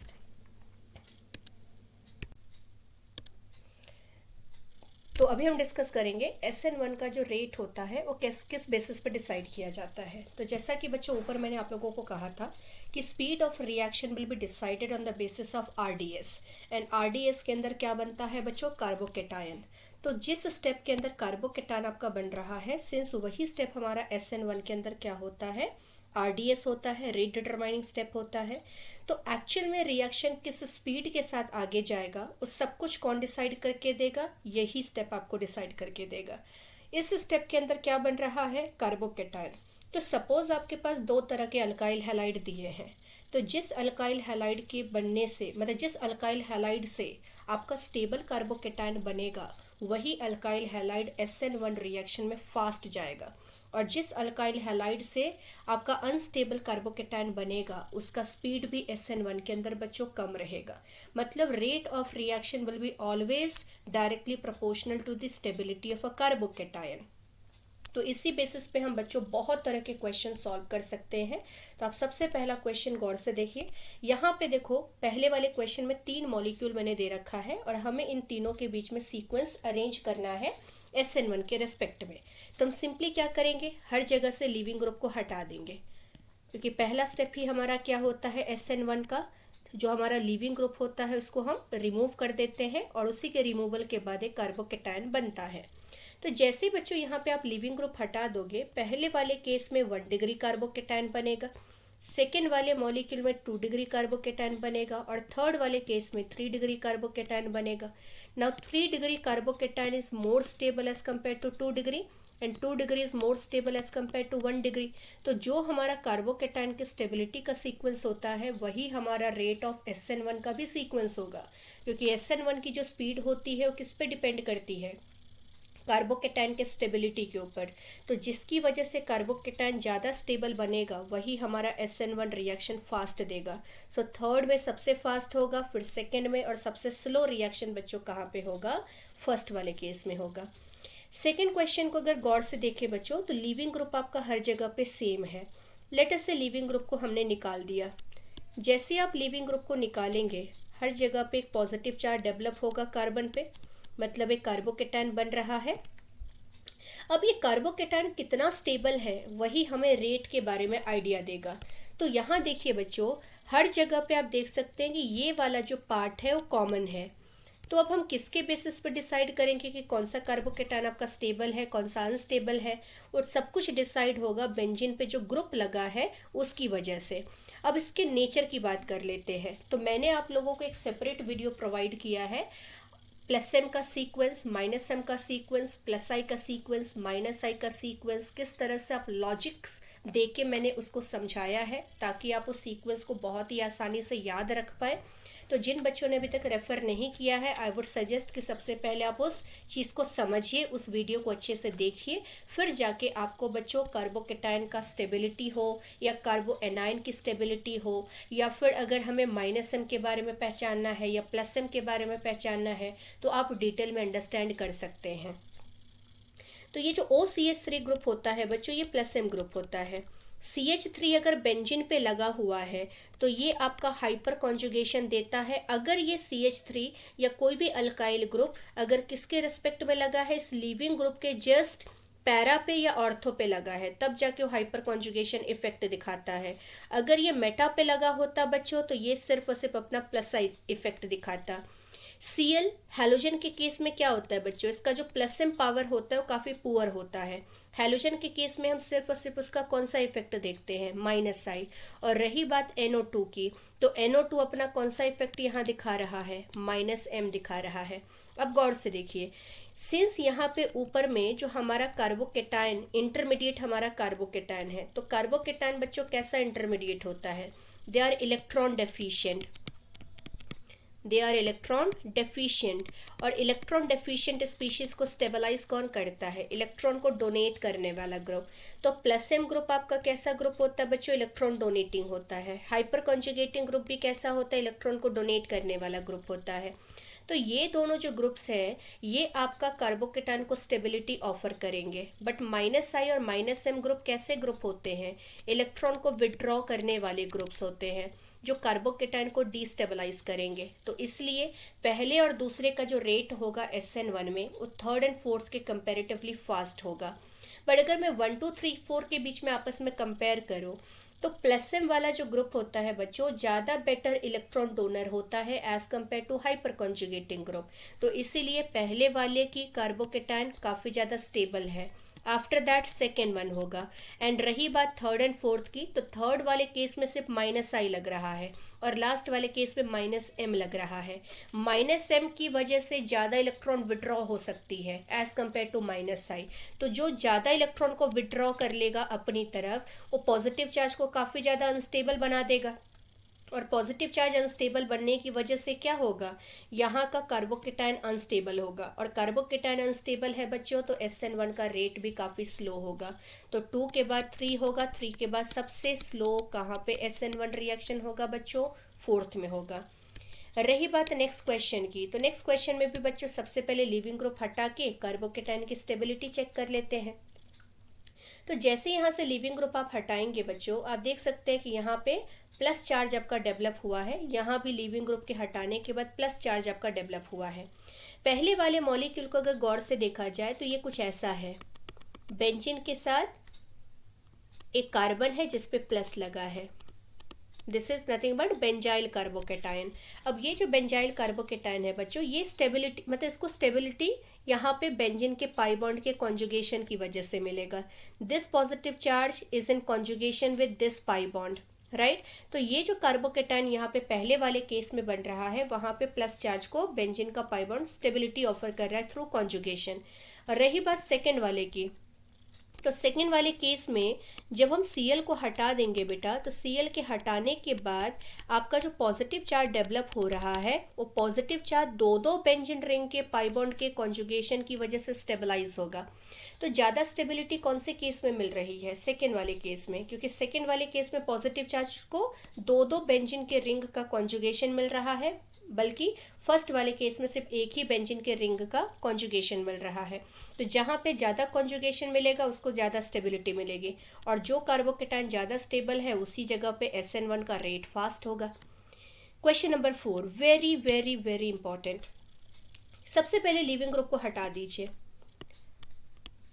तो अभी हम डिस्कस करेंगे SN1 का जो रेट होता है वो किस किस बेसिस पे डिसाइड किया जाता है। तो जैसा कि बच्चों ऊपर मैंने आप लोगों को कहा था कि speed of reaction will be decided on the basis of RDS, and RDS के अंदर क्या बनता है बच्चों, कार्बोकेटायन। तो जिस स्टेप के अंदर कार्बोकेटायन आपका बन रहा है, सिंस वही स्टेप हमारा SN1 के अंदर क्या होता है, RDS होता है, रेट डिटरमाइनिंग स्टेप होता है। तो एक्चुअल में रिएक्शन किस स्पीड के साथ आगे जाएगा उस सब कुछ कौन डिसाइड करके देगा, यही स्टेप आपको डिसाइड करके देगा। इस स्टेप के अंदर क्या बन रहा है, कार्बोकेटायन। तो सपोज आपके पास दो तरह के अल्काइल हैलाइड दिए हैं, तो जिस अल्काइल हैलाइड के बनने से, मतलब जिस अल्काइल हैलाइड से आपका स्टेबल कार्बोकेटायन बनेगा, वही अल्काइल हैलाइड SN1 रिएक्शन में फास्ट जाएगा, और जिस अल्काइल हैलाइड से आपका अनस्टेबल कार्बोकेटायन बनेगा उसका स्पीड भी SN1 के अंदर बच्चों कम रहेगा। मतलब rate of reaction will be always directly proportional to the stability of a carbocation. तो इसी बेसिस पे हम बच्चों बहुत तरह के क्वेश्चन सॉल्व कर सकते हैं। तो आप सबसे पहला क्वेश्चन गौर से देखिए। यहाँ पे देखो पहले वाले क्वेश्चन में 3 मॉलिक्यूल मैंने दे रखा है, और हमें इन तीनों के बीच में सीक्वेंस अरेंज करना है SN1 के रेस्पेक्ट में। तो हम सिंपली क्या करेंगे, हर जगह से लीविंग ग्रुप को हटा देंगे, क्योंकि पहला स्टेप ही हमारा क्या होता है, SN1 का जो हमारा लीविंग ग्रुप होता है उसको हम रिमूव कर देते हैं, और उसी के रिमूवल के बाद एक कार्बोकेटायन बनता है। तो जैसे ही बच्चों यहाँ पे आप लीविंग ग्रुप हटा दोगे, पहले वाले केस में 1 डिग्री कार्बोकेटायन बनेगा, सेकेंड वाले मॉलिक्यूल में 2 डिग्री कार्बोकेटायन बनेगा, और थर्ड वाले केस में 3 डिग्री कार्बोकेटायन बनेगा। Now 3 degree carbocation is more stable as compare to 2 degree, and 2 degree is more stable as compare to 1 degree. तो जो हमारा कार्बोकेटायन की स्टेबिलिटी का सीक्वेंस होता है वही हमारा रेट ऑफ SN1 का भी सीक्वेंस होगा, क्योंकि SN1 की जो स्पीड होती है वो किस पे डिपेंड करती है, कार्बोकेटायन के स्टेबिलिटी के ऊपर। तो जिसकी वजह से कार्बोकेटायन ज़्यादा स्टेबल बनेगा वही हमारा SN1 रिएक्शन फास्ट देगा। सो थर्ड में सबसे फास्ट होगा, फिर सेकेंड में, और सबसे स्लो रिएक्शन बच्चों कहाँ पे होगा, फर्स्ट वाले केस में होगा। सेकेंड क्वेश्चन को अगर गौर से देखें बच्चों, तो लीविंग ग्रुप आपका हर जगह पे सेम है। लेट अस से लीविंग ग्रुप को हमने निकाल दिया। जैसे आप लीविंग ग्रुप को निकालेंगे, हर जगह पे एक पॉजिटिव चार्ज डेवलप होगा कार्बन पे, मतलब एक कार्बोकेटायन बन रहा है। अब ये कार्बोकेटायन कितना स्टेबल है वही हमें रेट के बारे में आइडिया देगा। तो यहाँ देखिए बच्चों, हर जगह पे आप देख सकते हैं कि ये वाला जो पार्ट है वो कॉमन है। तो अब हम किसके बेसिस पर डिसाइड करेंगे कि कौन सा कार्बोकेटायन आपका स्टेबल है, कौन सा अनस्टेबल है, और सब कुछ डिसाइड होगा बेंजीन पे जो ग्रुप लगा है उसकी वजह से। अब इसके नेचर की बात कर लेते हैं। तो मैंने आप लोगों को एक सेपरेट वीडियो प्रोवाइड किया है, +m का सीक्वेंस, -m का सीक्वेंस, +i का सीक्वेंस, -i का सीक्वेंस, किस तरह से आप लॉजिक्स दे के मैंने उसको समझाया है ताकि आप उस सीक्वेंस को बहुत ही आसानी से याद रख पाए। तो जिन बच्चों ने अभी तक रेफ़र नहीं किया है, आई वुड सजेस्ट कि सबसे पहले आप उस चीज़ को समझिए, उस वीडियो को अच्छे से देखिए, फिर जाके आपको बच्चों कार्बोकेटायन का स्टेबिलिटी हो या कार्बो एनायन की स्टेबिलिटी हो, या फिर अगर हमें -m के बारे में पहचानना है या +m के बारे में पहचानना है, तो आप डिटेल में अंडरस्टैंड कर सकते हैं। तो ये जो OCH3 ग्रुप होता है बच्चों, ये +m ग्रुप होता है। CH3 अगर बेंजीन पे लगा हुआ है तो ये आपका हाइपर कॉन्जुगेशन देता है। अगर ये CH3 या कोई भी अल्काइल ग्रुप अगर किसके रिस्पेक्ट में लगा है, इस लीविंग ग्रुप के जस्ट पैरा पे या ऑर्थो पे लगा है, तब जाके वो हाइपर कॉन्जुगेशन इफेक्ट दिखाता है। अगर ये मेटा पे लगा होता बच्चों तो ये सिर्फ और सिर्फ अपना +i इफेक्ट दिखाता। Cl हैलोजन के केस में क्या होता है बच्चों, इसका जो +m पावर होता है वो काफ़ी पुअर होता है। हैलोजन के केस में हम सिर्फ और सिर्फ उसका कौन सा इफेक्ट देखते हैं, -i। और रही बात NO2 की, तो NO2 अपना कौन सा इफेक्ट यहाँ दिखा रहा है, -m दिखा रहा है। अब गौर से देखिए, सिंस यहाँ पे ऊपर में जो हमारा कार्बोकेटायन इंटरमीडिएट हमारा कार्बोकेटायन है, तो कार्बोकेटायन बच्चों कैसा इंटरमीडिएट होता है? They are electron deficient, they are electron deficient. और इलेक्ट्रॉन डेफिशिएंट स्पीशीज को स्टेबलाइज कौन करता है? इलेक्ट्रॉन को डोनेट करने वाला ग्रुप। तो प्लस एम ग्रुप आपका कैसा ग्रुप होता है बच्चों? इलेक्ट्रॉन डोनेटिंग होता है। हाइपर कॉन्जुगेटिंग ग्रुप भी कैसा होता है? इलेक्ट्रॉन को डोनेट करने वाला ग्रुप होता है। तो ये दोनों जो ग्रुप्स हैं ये आपका कार्बोकेटायन को स्टेबिलिटी ऑफर करेंगे। बट माइनस आई और माइनस एम ग्रुप कैसे ग्रुप होते हैं? इलेक्ट्रॉन को विड्रॉ करने वाले ग्रुप्स होते हैं जो कार्बोकेटायन को डिस्टेबलाइज करेंगे। तो इसलिए पहले और दूसरे का जो रेट होगा SN1 में वो थर्ड एंड फोर्थ के कंपैरेटिवली फास्ट होगा। बट अगर मैं 1 2 3 4 के बीच में आपस में कंपेयर करूं तो प्लस एम वाला जो ग्रुप होता है बच्चों ज़्यादा बेटर इलेक्ट्रॉन डोनर होता है as compare to hyper conjugating group. तो इसीलिए पहले वाले की कार्बोकेटायन काफ़ी ज़्यादा स्टेबल है। आफ्टर दैट सेकेंड वन होगा। एंड रही बात थर्ड एंड फोर्थ की, तो थर्ड वाले केस में सिर्फ माइनस आई लग रहा है और लास्ट वाले केस में माइनस एम लग रहा है। माइनस एम की वजह से ज़्यादा इलेक्ट्रॉन विड्रॉ हो सकती है एज कम्पेयर टू माइनस आई। तो जो ज़्यादा इलेक्ट्रॉन को विड्रॉ कर लेगा अपनी तरफ वो पॉजिटिव चार्ज को काफ़ी ज़्यादा अनस्टेबल बना देगा। और पॉजिटिव चार्ज अनस्टेबल बनने की वजह से क्या होगा? यहाँ का कार्बोकेटायन अनस्टेबल होगा और कार्बोकेटायन अनस्टेबल है बच्चों तो SN1 का रेट भी काफ़ी स्लो होगा। तो 2 के बाद 3 होगा, 3 के बाद सबसे स्लो कहाँ पे SN1 रिएक्शन होगा बच्चों? फोर्थ में होगा। रही बात नेक्स्ट क्वेश्चन की, तो नेक्स्ट क्वेश्चन में भी बच्चों सबसे पहले लीविंग ग्रुप हटा के कार्बोकेटायन की स्टेबिलिटी चेक कर लेते हैं। तो जैसे यहाँ से लीविंग ग्रुप आप हटाएंगे बच्चों, आप देख सकते हैं कि यहाँ पे प्लस चार्ज आपका डेवलप हुआ है। यहाँ भी लीविंग ग्रुप के हटाने के बाद प्लस चार्ज आपका डेवलप हुआ है। पहले वाले मॉलिक्यूल को अगर गौर से देखा जाए तो ये कुछ ऐसा है। बेंजीन के साथ एक कार्बन है जिसपे प्लस लगा है। This is nothing but benzyl carbocation. अब ये जो बेंजाइल कार्बोकेटायन है बच्चों, ये स्टेबिलिटी मतलब इसको स्टेबिलिटी यहाँ पे बेंजीन के पाई बॉन्ड के कॉन्जुगेशन की वजह से मिलेगा। This positive charge is in conjugation with this pi bond, right. तो ये जो कार्बोकेटायन यहाँ पे पहले वाले केस में बन रहा है वहाँ पे प्लस चार्ज को बेंजीन का पाई बॉन्ड स्टेबिलिटी ऑफर कर रहा है थ्रू कॉन्जुगेशन। और रही बात सेकेंड वाले की, तो सेकेंड वाले केस में जब हम Cl को हटा देंगे बेटा, तो Cl के हटाने के बाद आपका जो पॉजिटिव चार्ज डेवलप हो रहा है वो पॉजिटिव चार्ज दो बेंजीन रिंग के पाई बॉन्ड के कॉन्जुगेशन की वजह से स्टेबलाइज होगा। तो ज़्यादा स्टेबिलिटी कौन से केस में मिल रही है? सेकेंड वाले केस में, क्योंकि सेकेंड वाले केस में पॉजिटिव चार्ज को दो बेंजीन के रिंग का कॉन्जुगेशन मिल रहा है, बल्कि फर्स्ट वाले केस में सिर्फ एक ही बेंजीन के रिंग का कॉन्जुगेशन मिल रहा है। तो जहाँ पे ज़्यादा कॉन्जुगेशन मिलेगा उसको ज़्यादा स्टेबिलिटी मिलेगी और जो कार्बोकेटायन ज़्यादा स्टेबल है उसी जगह पे SN1 का रेट फास्ट होगा। Question number 4 very very very important. सबसे पहले लीविंग ग्रुप को हटा दीजिए।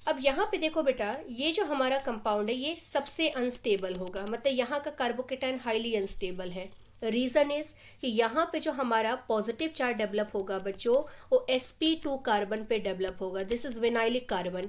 अब यहाँ पे देखो बेटा, ये जो हमारा कंपाउंड है ये सबसे अनस्टेबल होगा, मतलब यहाँ का कार्बोकेटायन हाईली अनस्टेबल है। रीज़न इज कि यहाँ पे जो हमारा पॉजिटिव चार्ज डेवलप होगा बच्चों वो sp2 कार्बन पे डेवलप होगा। This is vinylic carbon.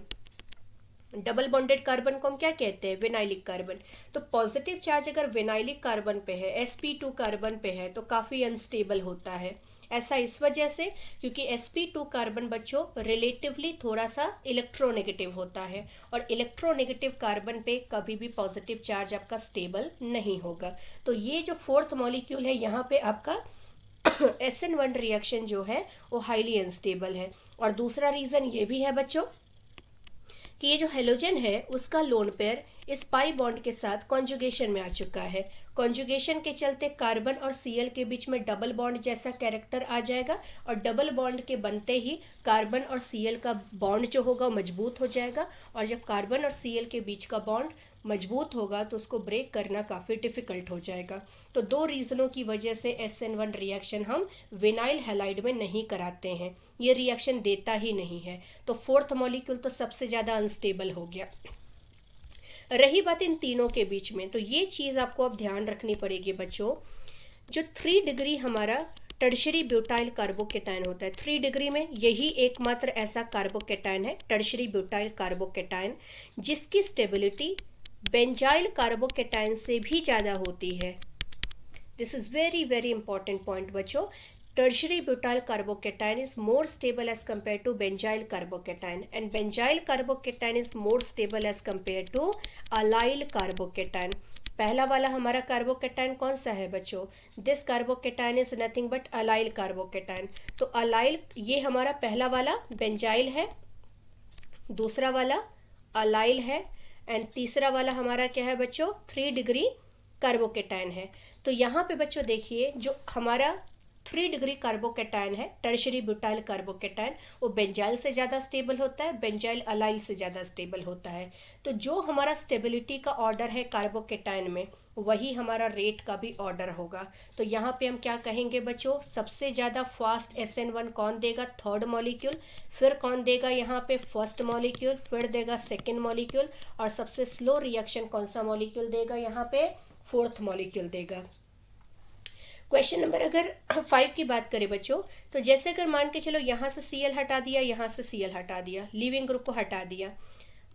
Double bonded carbon को हम क्या कहते हैं? Vinylic carbon. तो पॉजिटिव चार्ज अगर विनाइलिक कार्बन पे है, sp2 कार्बन पे है, तो काफ़ी अनस्टेबल होता है। ऐसा इस वजह से क्योंकि sp2 कार्बन बच्चों रिलेटिवली थोड़ा सा इलेक्ट्रोनेगेटिव होता है और इलेक्ट्रोनेगेटिव कार्बन पे कभी भी पॉजिटिव चार्ज आपका स्टेबल नहीं होगा। तो ये जो फोर्थ मॉलिक्यूल है यहाँ पे आपका SN1 रिएक्शन जो है वो हाईली अनस्टेबल है। और दूसरा रीज़न ये भी है बच्चों कि ये जो हेलोजन है उसका लोन पेयर इस पाई बॉन्ड के साथ कॉन्जुगेशन में आ चुका है। कॉन्जुगेशन के चलते कार्बन और Cl के बीच में डबल बॉन्ड जैसा कैरेक्टर आ जाएगा और डबल बॉन्ड के बनते ही कार्बन और Cl का बॉन्ड जो होगा मजबूत हो जाएगा। और जब कार्बन और Cl के बीच का बॉन्ड मजबूत होगा तो उसको ब्रेक करना काफ़ी डिफ़िकल्ट हो जाएगा। तो दो रीज़नों की वजह से SN1 रिएक्शन हम विनाइल हैलाइड में नहीं कराते हैं, ये रिएक्शन देता ही नहीं है। तो फोर्थ मॉलिक्यूल तो सबसे ज़्यादा अनस्टेबल हो गया। रही बात इन तीनों के बीच में, तो ये चीज़ आपको अब ध्यान रखनी पड़ेगी बच्चों। जो 3 डिग्री हमारा टर्शरी ब्यूटाइल कार्बोकेटायन होता है, 3 डिग्री में यही एकमात्र ऐसा कार्बोकेटायन है टर्शरी ब्यूटाइल कार्बोकेटायन जिसकी स्टेबिलिटी बेंजाइल कार्बोकेटायन से भी ज़्यादा होती है। This is very very important point बच्चों। tertiary butyl carbocation is more stable as compared to benzyl carbocation, and benzyl carbocation is more stable as compared to allyl carbocation. पहला वाला हमारा carbocation कौन सा है बच्चों? This carbocation is nothing but allyl carbocation. तो allyl ये हमारा पहला वाला बेंजाइल है, दूसरा वाला अलाइल है, एंड तीसरा वाला हमारा क्या है बच्चों? 3 डिग्री कार्बोकेटाइन है. तो यहाँ पे बच्चों देखिए जो हमारा 3 डिग्री कार्बोकेटाइन है, टर्शरी ब्यूटाइल कार्बोकेटाइन, वो बेंजाइल से ज़्यादा स्टेबल होता है, बेंजाइल अलाइल से ज़्यादा स्टेबल होता है. तो जो हमारा स्टेबिलिटी का ऑर्डर है कार्बोकेटाइन में, वही हमारा रेट का भी ऑर्डर होगा. तो यहाँ पे हम क्या कहेंगे बच्चों? सबसे ज़्यादा फास्ट SN1 कौन देगा? Third molecule. फिर कौन देगा यहाँ पे? First molecule. फिर देगा सेकेंड मॉलिक्यूल. और सबसे स्लो रिएक्शन कौन सा मॉलिक्यूल देगा यहाँ पे? फोर्थ मॉलिक्यूल देगा. क्वेश्चन नंबर अगर 5 की बात करें बच्चों, तो जैसे अगर मान के चलो यहाँ से Cl हटा दिया, यहाँ से Cl हटा दिया, लीविंग ग्रुप को हटा दिया,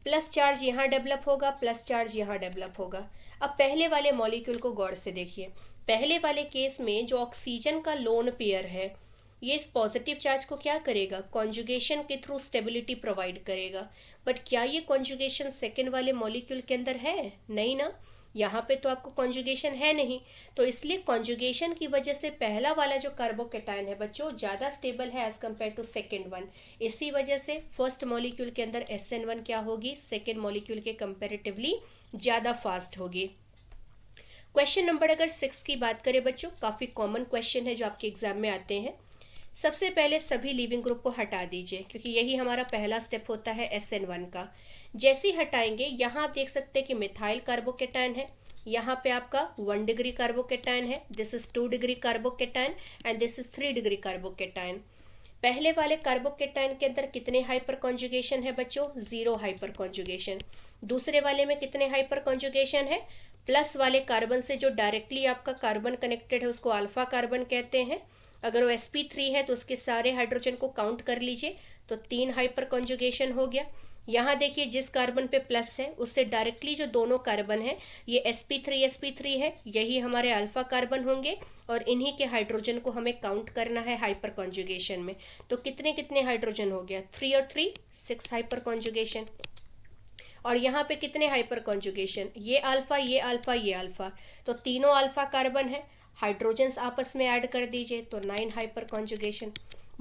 प्लस चार्ज यहाँ डेवलप होगा, प्लस चार्ज यहाँ डेवलप होगा. अब पहले वाले मॉलिक्यूल को गौर से देखिए. पहले वाले केस में जो ऑक्सीजन का लोन पेयर है, ये इस पॉजिटिव चार्ज को क्या करेगा? कॉन्जुगेशन के थ्रू स्टेबिलिटी प्रोवाइड करेगा. बट क्या ये कॉन्जुगेशन सेकेंड वाले मॉलिक्यूल के अंदर है? नहीं ना. यहाँ पे तो आपको कॉन्जुगेशन है नहीं. तो इसलिए कॉन्जुगेशन की वजह से पहला वाला जो कार्बोकेटाइन है बच्चों ज़्यादा स्टेबल है as compare to second one. इसी वजह से फर्स्ट मॉलिक्यूल के अंदर SN1 क्या होगी? सेकेंड मॉलिक्यूल के कंपेरेटिवली ज़्यादा फास्ट होगी. क्वेश्चन नंबर अगर 6 की बात करें बच्चों, काफ़ी कॉमन क्वेश्चन है जो आपके एग्जाम में आते हैं. सबसे पहले सभी लीविंग ग्रुप को हटा दीजिए, क्योंकि यही हमारा पहला स्टेप होता है SN1 का. जैसे ही हटाएंगे यहाँ आप देख सकते हैं कि मिथाइल कार्बोकेटाइन है, यहाँ पे आपका 1 डिग्री कार्बोकेटाइन है, this is 2 degree carbocation, and this is 3 degree carbocation. पहले वाले कार्बोकेटाइन के अंदर कितने हाइपर कॉन्जुगेशन है बच्चों? 0 हाइपर कॉन्जुगेशन. दूसरे वाले में कितने हाइपर कॉन्जुगेशन है? प्लस वाले कार्बन से जो डायरेक्टली आपका कार्बन कनेक्टेड है उसको अल्फा कार्बन कहते हैं. अगर वो sp3 है तो उसके सारे हाइड्रोजन को काउंट कर लीजिए, तो 3 हाइपर कॉन्जुगेशन हो गया. यहाँ देखिए जिस कार्बन पे प्लस है उससे डायरेक्टली जो दोनों कार्बन है ये sp3 है, यही हमारे अल्फा कार्बन होंगे, और इन्हीं के हाइड्रोजन को हमें काउंट करना है हाइपर कॉन्जुगेशन में. तो कितने कितने हाइड्रोजन हो गया? 3 और 3 6 हाइपर कॉन्जुगेशन. और यहाँ पे कितने हाइपर कॉन्जुगेशन? ये अल्फा, ये अल्फा, ये अल्फा, तो तीनों अल्फा कार्बन है. हाइड्रोजन्स आपस में ऐड कर दीजिए तो 9 hyper conjugation.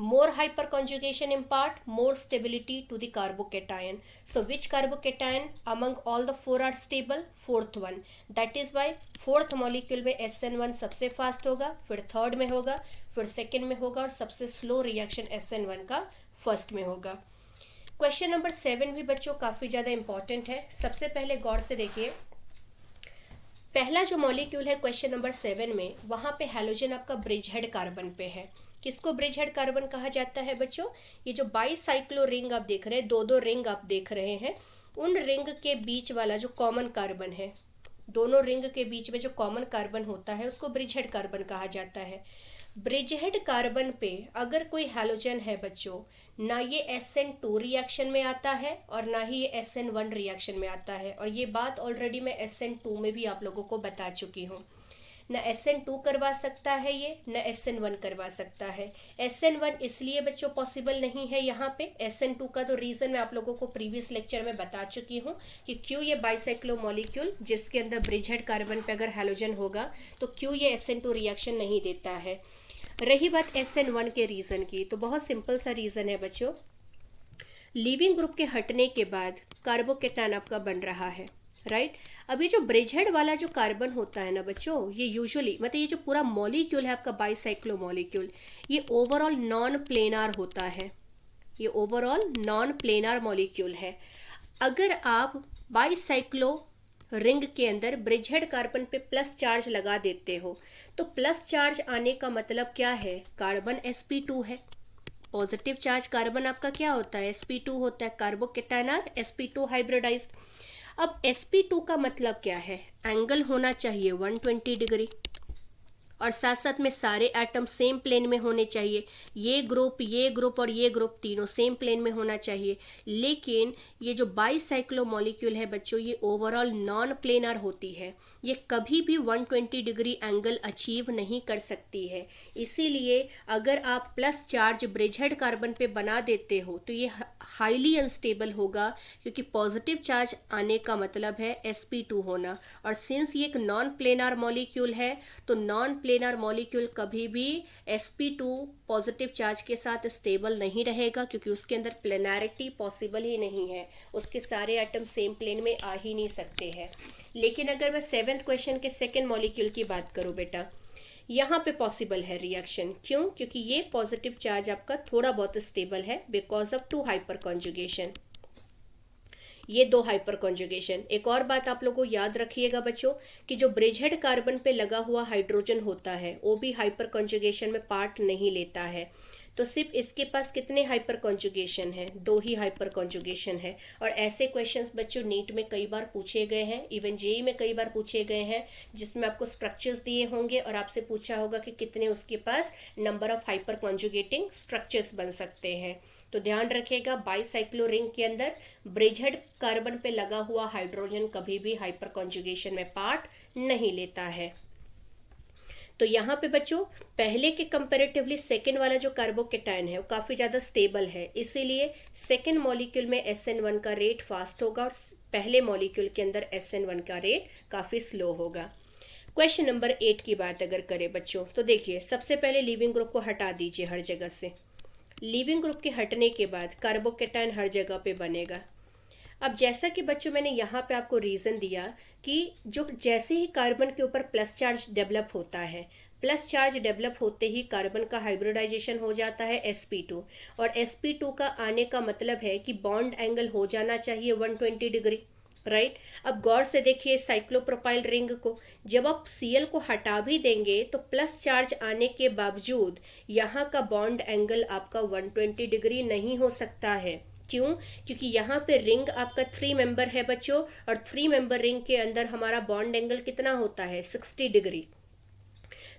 More hyperconjugation impart more stability to the carbocation. So which carbocation among all the 4 are stable? Fourth one. That is why fourth molecule में SN1 सबसे fast होगा, फिर third में होगा, फिर second में होगा, और सबसे slow reaction SN1 का first में होगा. क्वेश्चन नंबर 7 भी बच्चों काफ़ी ज़्यादा इंपॉर्टेंट है. सबसे पहले गौर से देखिए, पहला जो मॉलिक्यूल है क्वेश्चन नंबर 7 में, वहाँ पे हैलोजन आपका ब्रिज हेड कार्बन पे है. किसको ब्रिज हेड कार्बन कहा जाता है बच्चों? ये जो बाईसाइक्लो रिंग आप देख रहे हैं, दो रिंग आप देख रहे हैं, उन रिंग के बीच वाला जो कॉमन कार्बन है, दोनों रिंग के बीच में जो कॉमन कार्बन होता है उसको ब्रिज हेड कार्बन कहा जाता है. ब्रिज हेड कार्बन पे अगर कोई हैलोजन है बच्चों, ना ये SN2 रिएक्शन में आता है और ना ही ये SN1 रिएक्शन में आता है. और ये बात ऑलरेडी मैं SN2 में भी आप लोगों को बता चुकी हूँ. न SN2 करवा सकता है ये, न SN1 करवा सकता है. SN1 इसलिए बच्चों पॉसिबल नहीं है यहाँ पे. SN2 का तो रीज़न मैं आप लोगों को प्रीवियस लेक्चर में बता चुकी हूँ कि क्यों ये बाइसाइक्लो मॉलिक्यूल जिसके अंदर ब्रिज हेड कार्बन पे अगर हैलोजन होगा तो क्यों ये SN2 रिएक्शन नहीं देता है. रही बात SN1 के रीज़न की, तो बहुत सिंपल सा रीज़न है बच्चों. लीविंग ग्रुप के हटने के बाद कार्बोकेटाइन आपका बन रहा है, राइट. अब ये जो ब्रिज हेड वाला जो कार्बन होता है ना बच्चों, ये यूजुअली मतलब ये जो पूरा मॉलिक्यूल है आपका बाइसाइक्लो मॉलिक्यूल, ये ओवरऑल नॉन प्लेनार होता है. ये ओवरऑल नॉन प्लेनार मॉलिक्यूल है. अगर आप बाइसाइक्लो रिंग के अंदर ब्रिज हेड कार्बन पे प्लस चार्ज लगा देते हो, तो प्लस चार्ज आने का मतलब क्या है? कार्बन sp2 है. पॉजिटिव चार्ज कार्बन आपका क्या होता है? sp2 होता है. Carbocation are sp2 hybridize. अब sp2 का मतलब क्या है? एंगल होना चाहिए 120 डिग्री. और साथ साथ में सारे एटम सेम प्लेन में होने चाहिए। ये ग्रुप और ये ग्रुप तीनों सेम प्लेन में होना चाहिए। लेकिन ये जो बाईसाइक्लो मॉलिक्यूल है बच्चों, ये ओवरऑल नॉन प्लेनर होती है। ये कभी भी 120 डिग्री एंगल अचीव नहीं कर सकती है। इसीलिए अगर आप प्लस चार्ज ब्रिजहेड कार्बन पे बना देते हो तो ये हाईली अनस्टेबल होगा, क्योंकि पॉजिटिव चार्ज आने का मतलब है sp2 होना। और सिंस ये एक नॉन प्लेनर मॉलिक्यूल है तो नॉन प्लेनर मॉलिक्यूल कभी भी sp2 पॉजिटिव चार्ज के साथ स्टेबल नहीं रहेगा, क्योंकि उसके अंदर प्लेनैरिटी पॉसिबल ही नहीं है। उसके सारे एटम सेम प्लेन में आ ही नहीं सकते हैं। लेकिन अगर मैं 7th क्वेश्चन के सेकेंड मॉलिक्यूल की बात करूं बेटा, यहाँ पे पॉसिबल है रिएक्शन। क्यों? क्योंकि ये पॉजिटिव चार्ज आपका थोड़ा बहुत स्टेबल है बिकॉज ऑफ 2 हाइपर कॉन्जुगेशन। ये 2 हाइपर कॉन्जुगेशन। एक और बात आप लोगों को याद रखिएगा बच्चों कि जो ब्रिजहेड कार्बन पे लगा हुआ हाइड्रोजन होता है वो भी हाइपर कॉन्जुगेशन में पार्ट नहीं लेता है। तो सिर्फ इसके पास कितने हाइपर कॉन्जुगेशन है? 2 ही हाइपर कॉन्जुगेशन है। और ऐसे क्वेश्चंस बच्चों नीट में कई बार पूछे गए हैं, इवन जेई में कई बार पूछे गए हैं, जिसमें आपको स्ट्रक्चर्स दिए होंगे और आपसे पूछा होगा कि कितने उसके पास number of hyper conjugating structures बन सकते हैं। तो ध्यान रखिएगा, बाईसाइक्लो रिंग के अंदर ब्रिजहेड कार्बन पे लगा हुआ हाइड्रोजन कभी भी हाइपर कॉन्जुगेशन में पार्ट नहीं लेता है। तो यहाँ पे बच्चों पहले के कंपैरेटिवली सेकेंड वाला जो कार्बोकेटायन है वो काफ़ी ज़्यादा स्टेबल है, इसीलिए सेकेंड मॉलिक्यूल में SN1 का रेट फास्ट होगा और पहले मॉलिक्यूल के अंदर SN1 का रेट काफ़ी स्लो होगा। क्वेश्चन नंबर 8 की बात अगर करें बच्चों तो देखिए, सबसे पहले लीविंग ग्रुप को हटा दीजिए हर जगह से। लीविंग ग्रुप के हटने के बाद कार्बोकेटायन हर जगह पे बनेगा। अब जैसा कि बच्चों मैंने यहाँ पे आपको रीज़न दिया कि जो जैसे ही कार्बन के ऊपर प्लस चार्ज डेवलप होता है, प्लस चार्ज डेवलप होते ही कार्बन का हाइब्रिडाइजेशन हो जाता है sp2, और sp2 का आने का मतलब है कि बॉन्ड एंगल हो जाना चाहिए 120 डिग्री, राइट। अब गौर से देखिए साइक्लोप्रोपाइल रिंग को, जब आप Cl को हटा भी देंगे तो प्लस चार्ज आने के बावजूद यहाँ का बॉन्ड एंगल आपका 120 डिग्री नहीं हो सकता है। क्यों? क्योंकि यहाँ पे रिंग आपका 3 मेंबर है बच्चों, और 3 मेंबर रिंग के अंदर हमारा बॉन्ड एंगल कितना होता है? 60 डिग्री।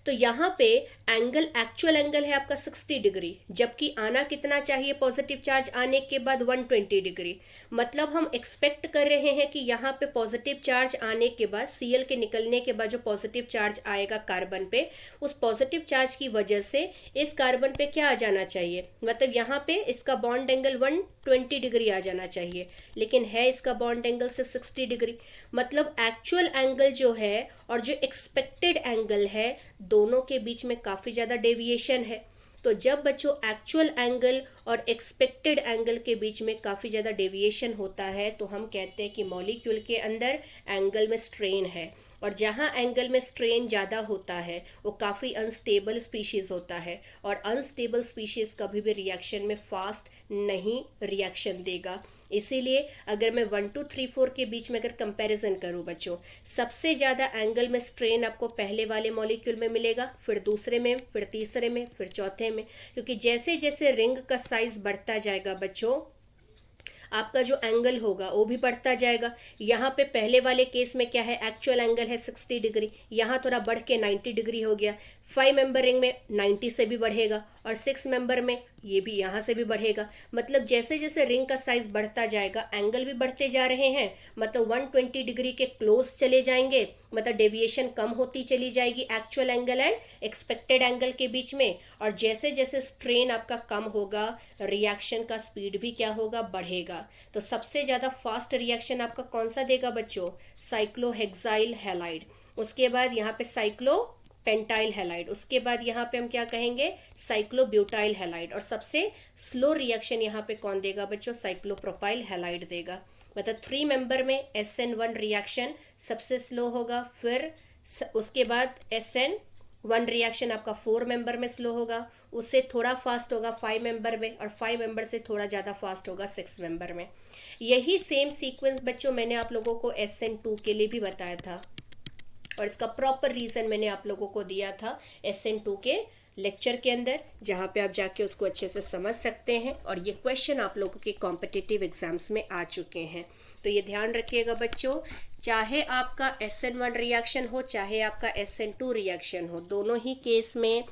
तो यहाँ पे एंगल, एक्चुअल एंगल है आपका 60 डिग्री, जबकि आना कितना चाहिए पॉजिटिव चार्ज आने के बाद? 120 डिग्री। मतलब हम एक्सपेक्ट कर रहे हैं कि यहाँ पे पॉजिटिव चार्ज आने के बाद, Cl के निकलने के बाद जो पॉजिटिव चार्ज आएगा कार्बन पे, उस पॉजिटिव चार्ज की वजह से इस कार्बन पे क्या आ जाना चाहिए? मतलब यहाँ पे इसका बॉन्ड एंगल 120 डिग्री आ जाना चाहिए, लेकिन है इसका बॉन्ड एंगल सिर्फ 60 डिग्री। मतलब एक्चुअल एंगल जो है और जो एक्सपेक्टेड एंगल है, दोनों के बीच में काफ़ी ज़्यादा डेविएशन है। तो जब बच्चों एक्चुअल एंगल और एक्सपेक्टेड एंगल के बीच में काफ़ी ज़्यादा डेविएशन होता है तो हम कहते हैं कि मॉलिक्यूल के अंदर एंगल में स्ट्रेन है। और जहाँ एंगल में स्ट्रेन ज़्यादा होता है वो काफ़ी अनस्टेबल स्पीशीज़ होता है, और अनस्टेबल स्पीशीज़ कभी भी रिएक्शन में फास्ट नहीं रिएक्शन देगा। इसीलिए अगर मैं 1 2 3 4 के बीच में अगर कंपैरिजन करूं बच्चों, सबसे ज़्यादा एंगल में स्ट्रेन आपको पहले वाले मॉलिक्यूल में मिलेगा, फिर दूसरे में, फिर तीसरे में, फिर चौथे में। क्योंकि जैसे जैसे रिंग का साइज बढ़ता जाएगा बच्चों, आपका जो एंगल होगा वो भी बढ़ता जाएगा। यहाँ पे पहले वाले केस में क्या है? एक्चुअल एंगल है 60 डिग्री, यहाँ थोड़ा बढ़ के 90 डिग्री हो गया। 5 मेंबर रिंग में 90 से भी बढ़ेगा, और 6 मेंबर में ये भी यहाँ से भी बढ़ेगा। मतलब जैसे जैसे रिंग का साइज बढ़ता जाएगा एंगल भी बढ़ते जा रहे हैं, मतलब 120 डिग्री के क्लोज चले जाएंगे, मतलब डेविएशन कम होती चली जाएगी actual angle and expected angle के बीच में। और जैसे जैसे स्ट्रेन आपका कम होगा, रिएक्शन का स्पीड भी क्या होगा? बढ़ेगा। तो सबसे ज़्यादा फास्ट रिएक्शन आपका कौन सा देगा बच्चों? Cyclohexyl halide. उसके बाद यहाँ पे साइक्लो पेंटाइल हैलाइड, उसके बाद यहाँ पे हम क्या कहेंगे? साइक्लोब्यूटाइल हैलाइड। और सबसे स्लो रिएक्शन यहाँ पे कौन देगा बच्चों? साइक्लोप्रोपाइल हैलाइड देगा। मतलब 3 मेंबर में SN1 रिएक्शन सबसे स्लो होगा, फिर उसके बाद SN1 रिएक्शन आपका 4 मेंबर में स्लो होगा, उससे थोड़ा फास्ट होगा 5 मेंबर में, और 5 मेंबर से थोड़ा ज़्यादा फास्ट होगा 6 मेंबर में। यही सेम सीक्वेंस बच्चों मैंने आप लोगों को SN2 के लिए भी बताया था, और इसका प्रॉपर रीज़न मैंने आप लोगों को दिया था SN2 के लेक्चर के अंदर, जहाँ पे आप जाके उसको अच्छे से समझ सकते हैं। और ये क्वेश्चन आप लोगों के कॉम्पिटिटिव एग्जाम्स में आ चुके हैं। तो ये ध्यान रखिएगा बच्चों, चाहे आपका SN1 रिएक्शन हो चाहे आपका SN2 रिएक्शन हो, दोनों ही केस में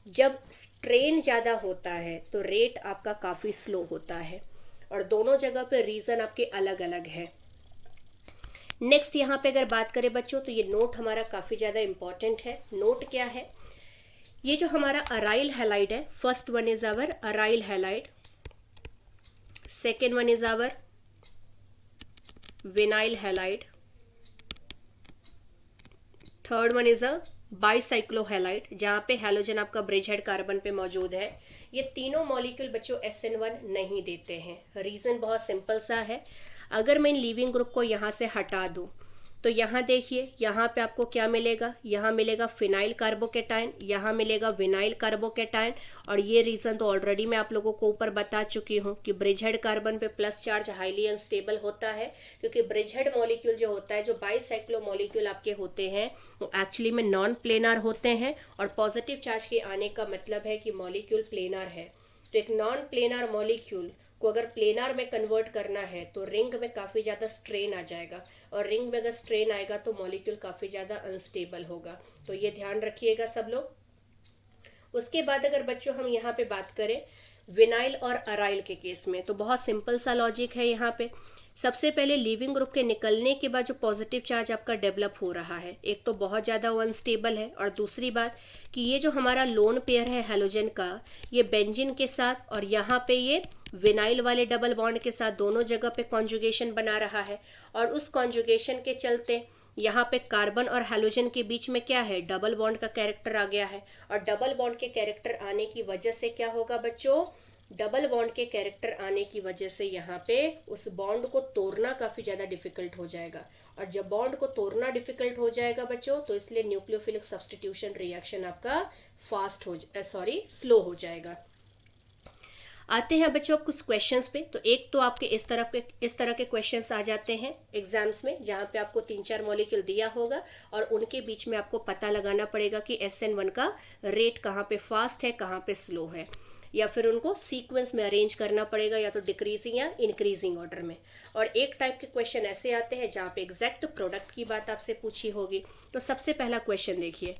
जब स्ट्रेन ज़्यादा होता है तो रेट आपका काफ़ी स्लो होता है, और दोनों जगह पे रीज़न आपके अलग अलग है। नेक्स्ट यहाँ पे अगर बात करें बच्चों, तो ये नोट हमारा काफ़ी ज़्यादा इंपॉर्टेंट है। नोट क्या है? ये जो हमारा अराइल हैलाइड है, first one is our aryl halide, second one is our vinyl halide, third one is a bicyclohalide, जहाँ पे हैलोजन आपका ब्रिज हेड कार्बन पे मौजूद है। ये तीनों मॉलिक्यूल बच्चों SN1 नहीं देते हैं। रीज़न बहुत सिंपल सा है। अगर मैं इन लीविंग ग्रुप को यहाँ से हटा दूँ तो यहाँ देखिए, यहाँ पे आपको क्या मिलेगा? यहाँ मिलेगा फिनाइल कार्बोकेटाइन, यहाँ मिलेगा विनाइल कार्बोकेटाइन। और ये रीज़न तो ऑलरेडी मैं आप लोगों को ऊपर बता चुकी हूँ कि ब्रिज हेड कार्बन पे प्लस चार्ज हाईली अनस्टेबल होता है, क्योंकि ब्रिज हेड मॉलिक्यूल जो होता है, जो बाइसाइक्लो मॉलिक्यूल आपके होते हैं, वो एक्चुअली में नॉन प्लेनर होते हैं। और पॉजिटिव चार्ज के आने का मतलब है कि मॉलिक्यूल प्लेनर है। तो एक नॉन प्लेनर मॉलिक्यूल को अगर प्लेनर में कन्वर्ट करना है तो रिंग में काफ़ी ज़्यादा स्ट्रेन आ जाएगा, और रिंग में अगर स्ट्रेन आएगा तो मॉलिक्यूल काफ़ी ज़्यादा अनस्टेबल होगा। तो ये ध्यान रखिएगा सब लोग। उसके बाद अगर बच्चों हम यहाँ पे बात करें विनाइल और अराइल के केस में, तो बहुत सिंपल सा लॉजिक है यहाँ पे। सबसे पहले लीविंग ग्रुप के निकलने के बाद जो पॉजिटिव चार्ज आपका डेवलप हो रहा है, एक तो बहुत ज़्यादा अनस्टेबल है, और दूसरी बात कि ये जो हमारा लोन पेयर है हैलोजन का, ये बेंजीन के साथ और यहाँ पे ये विनाइल वाले डबल बॉन्ड के साथ दोनों जगह पे कॉन्जुगेशन बना रहा है। और उस कॉन्जुगेशन के चलते यहाँ पे कार्बन और हैलोजन के बीच में क्या है? डबल बॉन्ड का कैरेक्टर आ गया है। और डबल बॉन्ड के कैरेक्टर आने की वजह से क्या होगा बच्चों? डबल बॉन्ड के कैरेक्टर आने की वजह से यहाँ पे उस बॉन्ड को तोड़ना काफ़ी ज़्यादा डिफिकल्ट हो जाएगा। और जब बॉन्ड को तोड़ना डिफिकल्ट हो जाएगा बच्चों, तो इसलिए न्यूक्लियोफिलिक सब्स्टिट्यूशन रिएक्शन आपका स्लो हो जाएगा। आते हैं बच्चों अब कुछ क्वेश्चंस पे। तो एक तो आपके इस तरह के क्वेश्चंस आ जाते हैं एग्जाम्स में, जहाँ पे आपको 3-4 मॉलिक्यूल दिया होगा और उनके बीच में आपको पता लगाना पड़ेगा कि SN1 का रेट कहाँ पे फास्ट है, कहाँ पे स्लो है, या फिर उनको सीक्वेंस में अरेंज करना पड़ेगा, या तो डिक्रीजिंग या इंक्रीजिंग ऑर्डर में। और एक टाइप के क्वेश्चन ऐसे आते हैं जहाँ पे एग्जैक्ट प्रोडक्ट की बात आपसे पूछी होगी। तो सबसे पहला क्वेश्चन देखिए,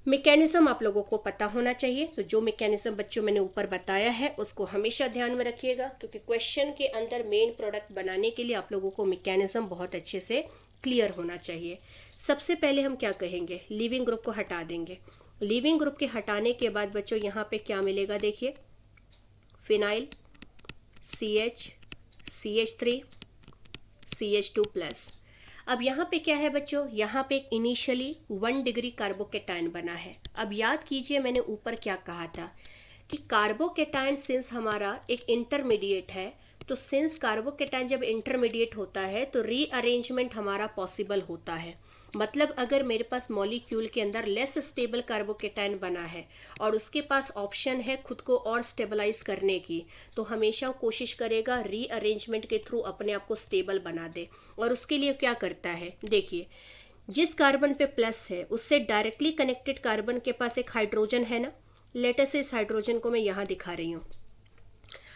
मैकेनिज्म आप लोगों को पता होना चाहिए। तो जो मैकेनिज्म बच्चों मैंने ऊपर बताया है उसको हमेशा ध्यान में रखिएगा, क्योंकि क्वेश्चन के अंदर मेन प्रोडक्ट बनाने के लिए आप लोगों को मैकेनिज्म बहुत अच्छे से क्लियर होना चाहिए। सबसे पहले हम क्या कहेंगे? लिविंग ग्रुप को हटा देंगे। लिविंग ग्रुप के हटाने के बाद बच्चों यहाँ पे क्या मिलेगा? देखिए, फिनाइल, CH, CH3, CH2+। अब यहाँ पे क्या है बच्चों? यहाँ पे इनिशियली 1 डिग्री कार्बोकेटाइन बना है। अब याद कीजिए मैंने ऊपर क्या कहा था कि कार्बोकेटाइन सिंस हमारा एक इंटरमीडिएट है, तो सिंस कार्बोकेटाइन जब इंटरमीडिएट होता है तो रीअरेंजमेंट हमारा पॉसिबल होता है। मतलब अगर मेरे पास मॉलिक्यूल के अंदर लेस स्टेबल कार्बोकेटाइन बना है और उसके पास ऑप्शन है खुद को और स्टेबलाइज करने की, तो हमेशा कोशिश करेगा रीअरेंजमेंट के थ्रू अपने आप को स्टेबल बना दे। और उसके लिए क्या करता है? देखिए, जिस कार्बन पे प्लस है उससे डायरेक्टली कनेक्टेड कार्बन के पास एक हाइड्रोजन है ना। लेटेस्ट से इस हाइड्रोजन को मैं यहाँ दिखा रही हूँ।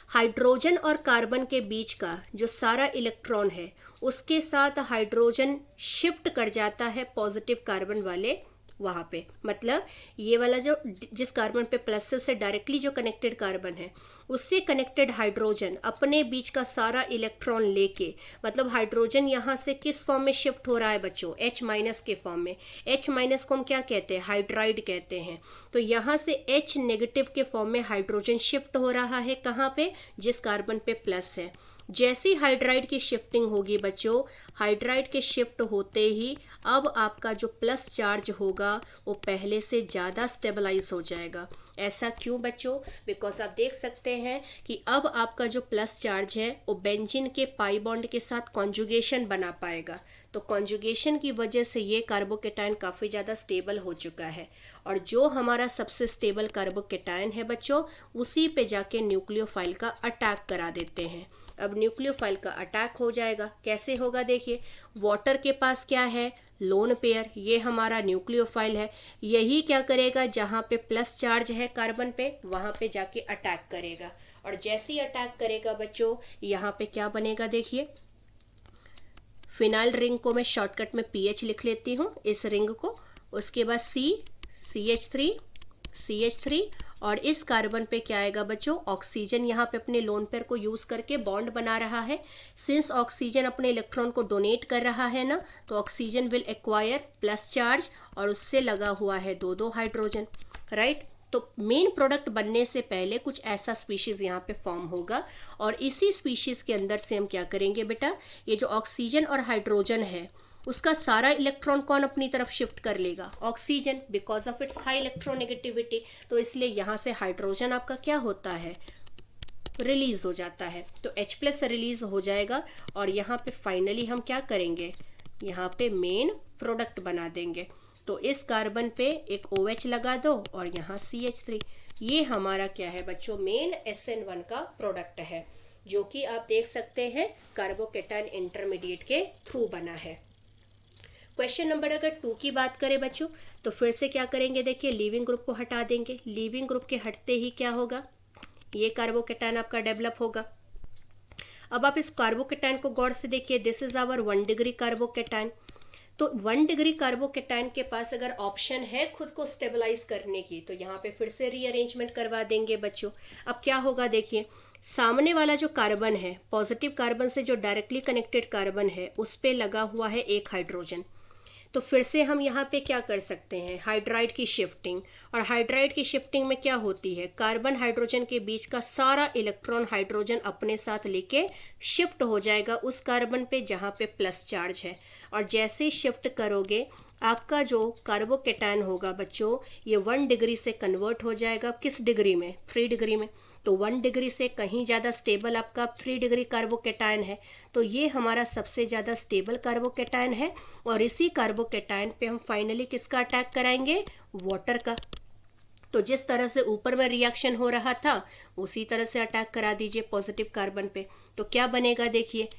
हाइड्रोजन और कार्बन के बीच का जो सारा इलेक्ट्रॉन है उसके साथ हाइड्रोजन शिफ्ट कर जाता है पॉजिटिव कार्बन वाले वहाँ पे। मतलब ये वाला जो जिस कार्बन पे प्लस है उससे डायरेक्टली जो कनेक्टेड कार्बन है उससे कनेक्टेड हाइड्रोजन अपने बीच का सारा इलेक्ट्रॉन लेके, मतलब हाइड्रोजन यहाँ से किस फॉर्म में शिफ्ट हो रहा है बच्चों? H- के फॉर्म में। H- को हम क्या कहते हैं? हाइड्राइड कहते हैं। तो यहाँ से H नेगेटिव के फॉर्म में हाइड्रोजन शिफ्ट हो रहा है। कहाँ पे? जिस कार्बन पे प्लस है। जैसी हाइड्राइड की शिफ्टिंग होगी बच्चों, हाइड्राइड के शिफ्ट होते ही अब आपका जो प्लस चार्ज होगा वो पहले से ज़्यादा स्टेबलाइज हो जाएगा। ऐसा क्यों बच्चों? बिकॉज आप देख सकते हैं कि अब आपका जो प्लस चार्ज है वो बेंजीन के पाई बॉन्ड के साथ कॉन्जुगेशन बना पाएगा। तो कॉन्जुगेशन की वजह से ये कार्बोकेटाइन काफ़ी ज़्यादा स्टेबल हो चुका है। और जो हमारा सबसे स्टेबल कार्बोकेटाइन है बच्चों, उसी पे जाके न्यूक्लियोफाइल का अटैक करा देते हैं। अब न्यूक्लियोफाइल का अटैक हो जाएगा। कैसे होगा? देखिए, वाटर के पास क्या है? लोन पेयर, ये हमारा न्यूक्लियोफाइल है। यही क्या करेगा, जहाँ पे प्लस चार्ज है कार्बन पे वहाँ पे जाके अटैक करेगा, और जैसे ही अटैक करेगा बच्चों यहाँ पे क्या बनेगा देखिए, फिनाइल रिंग को मैं शॉर्टकट में पीएच लिख लेती हूँ इस रिंग को, उसके बाद CH3 और इस कार्बन पे क्या आएगा बच्चों, ऑक्सीजन यहाँ पे अपने लोन पेयर को यूज करके बॉन्ड बना रहा है। सिंस ऑक्सीजन अपने इलेक्ट्रॉन को डोनेट कर रहा है ना, तो oxygen will acquire plus charge और उससे लगा हुआ है दो हाइड्रोजन, राइट। तो मेन प्रोडक्ट बनने से पहले कुछ ऐसा स्पीशीज यहाँ पे फॉर्म होगा, और इसी स्पीशीज के अंदर से हम क्या करेंगे बेटा, ये जो ऑक्सीजन और हाइड्रोजन है उसका सारा इलेक्ट्रॉन कौन अपनी तरफ शिफ्ट कर लेगा, oxygen, because of its high electronegativity. तो इसलिए यहाँ से हाइड्रोजन आपका क्या होता है, रिलीज हो जाता है, तो H+ रिलीज हो जाएगा, और यहाँ पे फाइनली हम क्या करेंगे, यहाँ पे मेन प्रोडक्ट बना देंगे। तो इस कार्बन पे एक OH लगा दो और यहाँ CH3, ये हमारा क्या है बच्चों, मेन SN1 का प्रोडक्ट है, जो कि आप देख सकते हैं कार्बोकेटाइन इंटरमीडिएट के थ्रू बना है। क्वेश्चन नंबर अगर 2 की बात करें बच्चों, तो फिर से क्या करेंगे देखिए, लीविंग ग्रुप को हटा देंगे। लीविंग ग्रुप के हटते ही क्या होगा, ये कार्बोकेटाइन आपका डेवलप होगा। अब आप इस कार्बोकेटाइन को गौर से देखिए, this is our 1 degree carbocation. तो 1 डिग्री कार्बोकेटाइन के पास अगर ऑप्शन है खुद को स्टेबलाइज करने की, तो यहाँ पे फिर से रीअरेंजमेंट करवा देंगे बच्चों। अब क्या होगा देखिए, सामने वाला जो कार्बन है, पॉजिटिव कार्बन से जो डायरेक्टली कनेक्टेड कार्बन है, उस पे लगा हुआ है एक हाइड्रोजन। तो फिर से हम यहाँ पे क्या कर सकते हैं, हाइड्राइड की शिफ्टिंग, और हाइड्राइड की शिफ्टिंग में क्या होती है, कार्बन हाइड्रोजन के बीच का सारा इलेक्ट्रॉन हाइड्रोजन अपने साथ लेके शिफ्ट हो जाएगा उस कार्बन पे जहाँ पे प्लस चार्ज है, और जैसे ही शिफ्ट करोगे आपका जो कार्बोकेटाइन होगा बच्चों, ये 1 डिग्री से कन्वर्ट हो जाएगा किस डिग्री में, 3 डिग्री में। तो 1 डिग्री से कहीं ज़्यादा स्टेबल आपका 3 डिग्री कार्बोकेटाइन है, तो ये हमारा सबसे ज़्यादा स्टेबल कार्बोकेटाइन है, और इसी कार्बोकेटाइन पे हम फाइनली किसका अटैक कराएंगे, वाटर का। तो जिस तरह से ऊपर में रिएक्शन हो रहा था उसी तरह से अटैक करा दीजिए पॉजिटिव कार्बन पे, तो क्या बनेगा देखिए,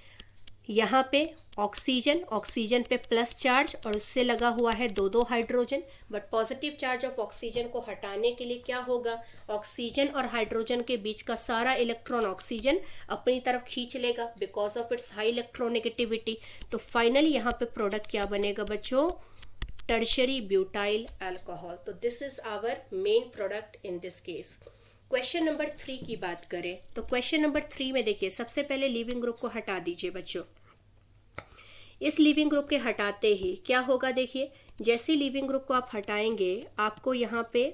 यहाँ पे ऑक्सीजन पे प्लस चार्ज और उससे लगा हुआ है दो hydrogen, but positive charge of oxygen को हटाने के लिए क्या होगा, ऑक्सीजन और हाइड्रोजन के बीच का सारा इलेक्ट्रॉन ऑक्सीजन अपनी तरफ खींच लेगा because of its high electronegativity. तो फाइनली यहाँ पे प्रोडक्ट क्या बनेगा बच्चों, टर्शरी ब्यूटाइल अल्कोहल। तो this is our main product in this case. Question number 3 की बात करें, तो क्वेश्चन नंबर 3 में देखिए, सबसे पहले लीविंग ग्रुप को हटा दीजिए बच्चों। इस लीविंग ग्रुप के हटाते ही क्या होगा देखिए, जैसे लीविंग ग्रुप को आप हटाएंगे आपको यहाँ पे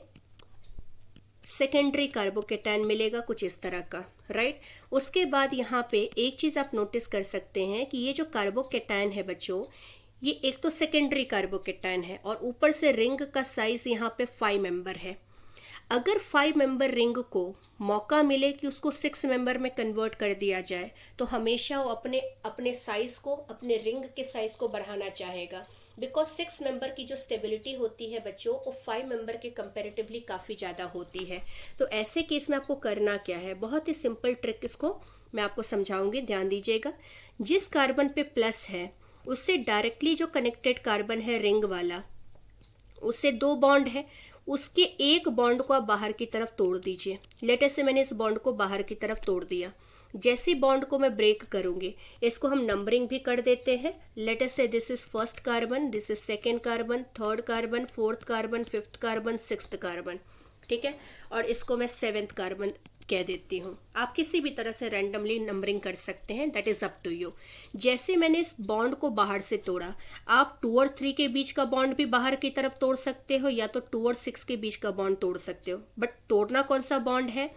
सेकेंडरी कार्बोकेटाइन मिलेगा कुछ इस तरह का, राइट। उसके बाद यहाँ पे एक चीज़ आप नोटिस कर सकते हैं कि ये जो कार्बोकेटाइन है बच्चों, ये एक तो सेकेंडरी कार्बोकेटाइन है, और ऊपर से रिंग का साइज यहाँ पे 5 मेंबर है। अगर 5 मेंबर रिंग को मौका मिले कि उसको 6 मेंबर में कन्वर्ट कर दिया जाए, तो हमेशा वो अपने साइज को, अपने रिंग के साइज को बढ़ाना चाहेगा, बिकॉज 6 मेंबर की जो स्टेबिलिटी होती है बच्चों, वो 5 मेंबर के कंपैरेटिवली काफ़ी ज़्यादा होती है। तो ऐसे केस में आपको करना क्या है, बहुत ही सिंपल ट्रिक, इसको मैं आपको समझाऊंगी, ध्यान दीजिएगा। जिस कार्बन पे प्लस है उससे डायरेक्टली जो कनेक्टेड कार्बन है रिंग वाला, उससे 2 बॉन्ड है, उसके एक बॉन्ड को आप बाहर की तरफ तोड़ दीजिए। लेटर से मैंने इस बॉन्ड को बाहर की तरफ तोड़ दिया, जैसे बॉन्ड को मैं ब्रेक करूंगी, इसको हम नंबरिंग भी कर देते हैं। लेटर से this is first carbon, this is second carbon, third carbon, fourth carbon, fifth carbon, sixth carbon, ठीक है, और इसको मैं 7th कार्बन कह देती हूँ। आप किसी भी तरह से रैंडमली नंबरिंग कर सकते हैं, that is up to you. जैसे मैंने इस बॉन्ड को बाहर से तोड़ा, आप 2 और 3 के बीच का बॉन्ड भी बाहर की तरफ तोड़ सकते हो, या तो 2 और 6 के बीच का बॉन्ड तोड़ सकते हो, बट तोड़ना कौन सा बॉन्ड है,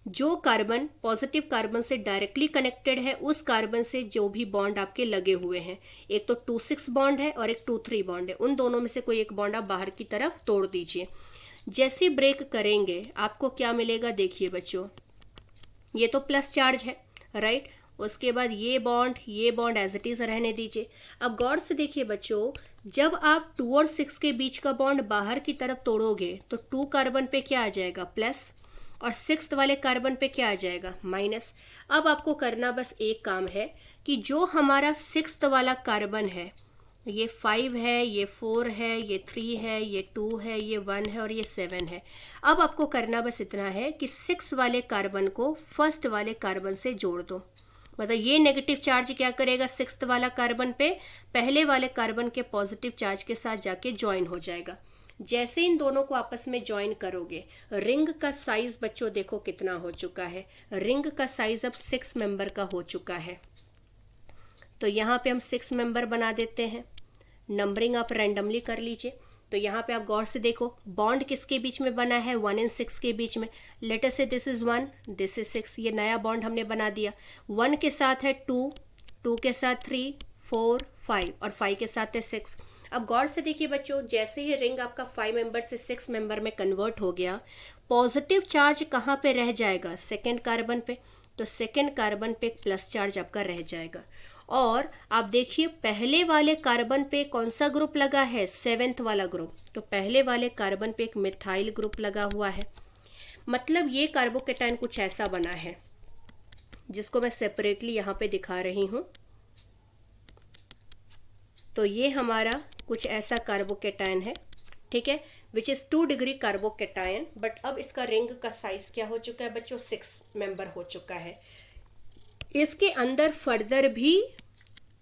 जो कार्बन पॉजिटिव कार्बन से डायरेक्टली कनेक्टेड है उस कार्बन से जो भी बॉन्ड आपके लगे हुए हैं। एक तो 2,6 बॉन्ड है और एक 2,3 बॉन्ड है, उन दोनों में से कोई एक बॉन्ड आप बाहर की तरफ तोड़ दीजिए। जैसे ब्रेक करेंगे आपको क्या मिलेगा देखिए बच्चों, ये तो प्लस चार्ज है, राइट। उसके बाद ये बॉन्ड एज इट इज रहने दीजिए। अब गौर से देखिए बच्चों, जब आप 2 और 6 के बीच का बॉन्ड बाहर की तरफ तोड़ोगे तो 2 कार्बन पे क्या आ जाएगा, प्लस, और 6th वाले कार्बन पे क्या आ जाएगा, माइनस। अब आपको करना बस एक काम है कि जो हमारा 6th वाला कार्बन है ये 5 है, ये 4 है, ये 3 है, ये 2 है, ये 1 है और ये 7 है। अब आपको करना बस इतना है कि 6 वाले कार्बन को फर्स्ट वाले कार्बन से जोड़ दो। मतलब ये नेगेटिव चार्ज क्या करेगा, 6th वाला कार्बन पे पहले वाले कार्बन के पॉजिटिव चार्ज के साथ जाके ज्वाइन हो जाएगा। जैसे इन दोनों को आपस में ज्वाइन करोगे, रिंग का साइज बच्चों देखो कितना हो चुका है। रिंग का साइज अब 6 मेंबर का हो चुका है। तो यहाँ पे हम 6 मेंबर बना देते हैं। नंबरिंग आप रैंडमली कर लीजिए। तो यहाँ पे आप गौर से देखो, बॉन्ड किसके बीच में बना है, 1 and 6 के बीच में। लेट अस से दिस इज 1, दिस इज 6। ये नया बॉन्ड हमने बना दिया। 1 के साथ है 2, 2 के साथ 3, 4, 5 और 5 के साथ है 6। अब गौर से देखिए बच्चों, जैसे ही रिंग आपका 5 मेंबर से 6 मेंबर में कन्वर्ट हो गया, पॉजिटिव चार्ज कहाँ पे रह जाएगा, सेकेंड कार्बन पे। तो सेकेंड कार्बन पे प्लस चार्ज आपका रह जाएगा। और आप देखिए पहले वाले कार्बन पे कौन सा ग्रुप लगा है, 7th वाला ग्रुप। तो पहले वाले कार्बन पे एक मिथाइल ग्रुप लगा हुआ है। मतलब ये कार्बोकेटाइन कुछ ऐसा बना है, जिसको मैं सेपरेटली यहाँ पे दिखा रही हूँ। तो ये हमारा कुछ ऐसा कार्बोकेटाइन है, ठीक है, which is 2 degree carbocation. But अब इसका रिंग का साइज क्या हो चुका है बच्चों, 6 मेंबर हो चुका है। इसके अंदर फर्दर भी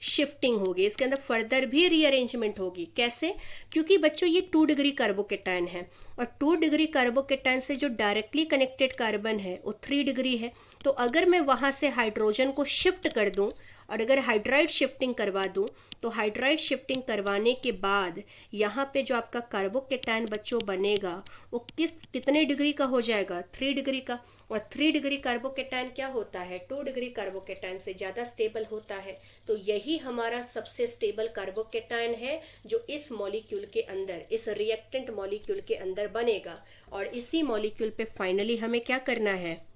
शिफ्टिंग होगी, इसके अंदर फर्दर भी रीअरेंजमेंट होगी। कैसे, क्योंकि बच्चों ये 2 डिग्री कार्बोकेटाइन है और 2 डिग्री कार्बोकेटाइन से जो डायरेक्टली कनेक्टेड कार्बन है वो 3 डिग्री है। तो अगर मैं वहाँ से हाइड्रोजन को शिफ्ट कर दूँ और अगर हाइड्राइड शिफ्टिंग करवा दूँ, तो हाइड्राइड शिफ्टिंग करवाने के बाद यहाँ पे जो आपका कार्बोकेटाइन बच्चों बनेगा वो कितने डिग्री का हो जाएगा, 3 डिग्री का। और 3 डिग्री कार्बोकेटाइन क्या होता है, 2 डिग्री कार्बोकेटाइन से ज़्यादा स्टेबल होता है। तो यही हमारा सबसे स्टेबल कार्बोकेटाइन है जो इस मॉलिक्यूल के अंदर, इस रिएक्टेंट मॉलिक्यूल के अंदर बनेगा। और इसी मॉलिक्यूल पे फाइनली हमें क्या करना है,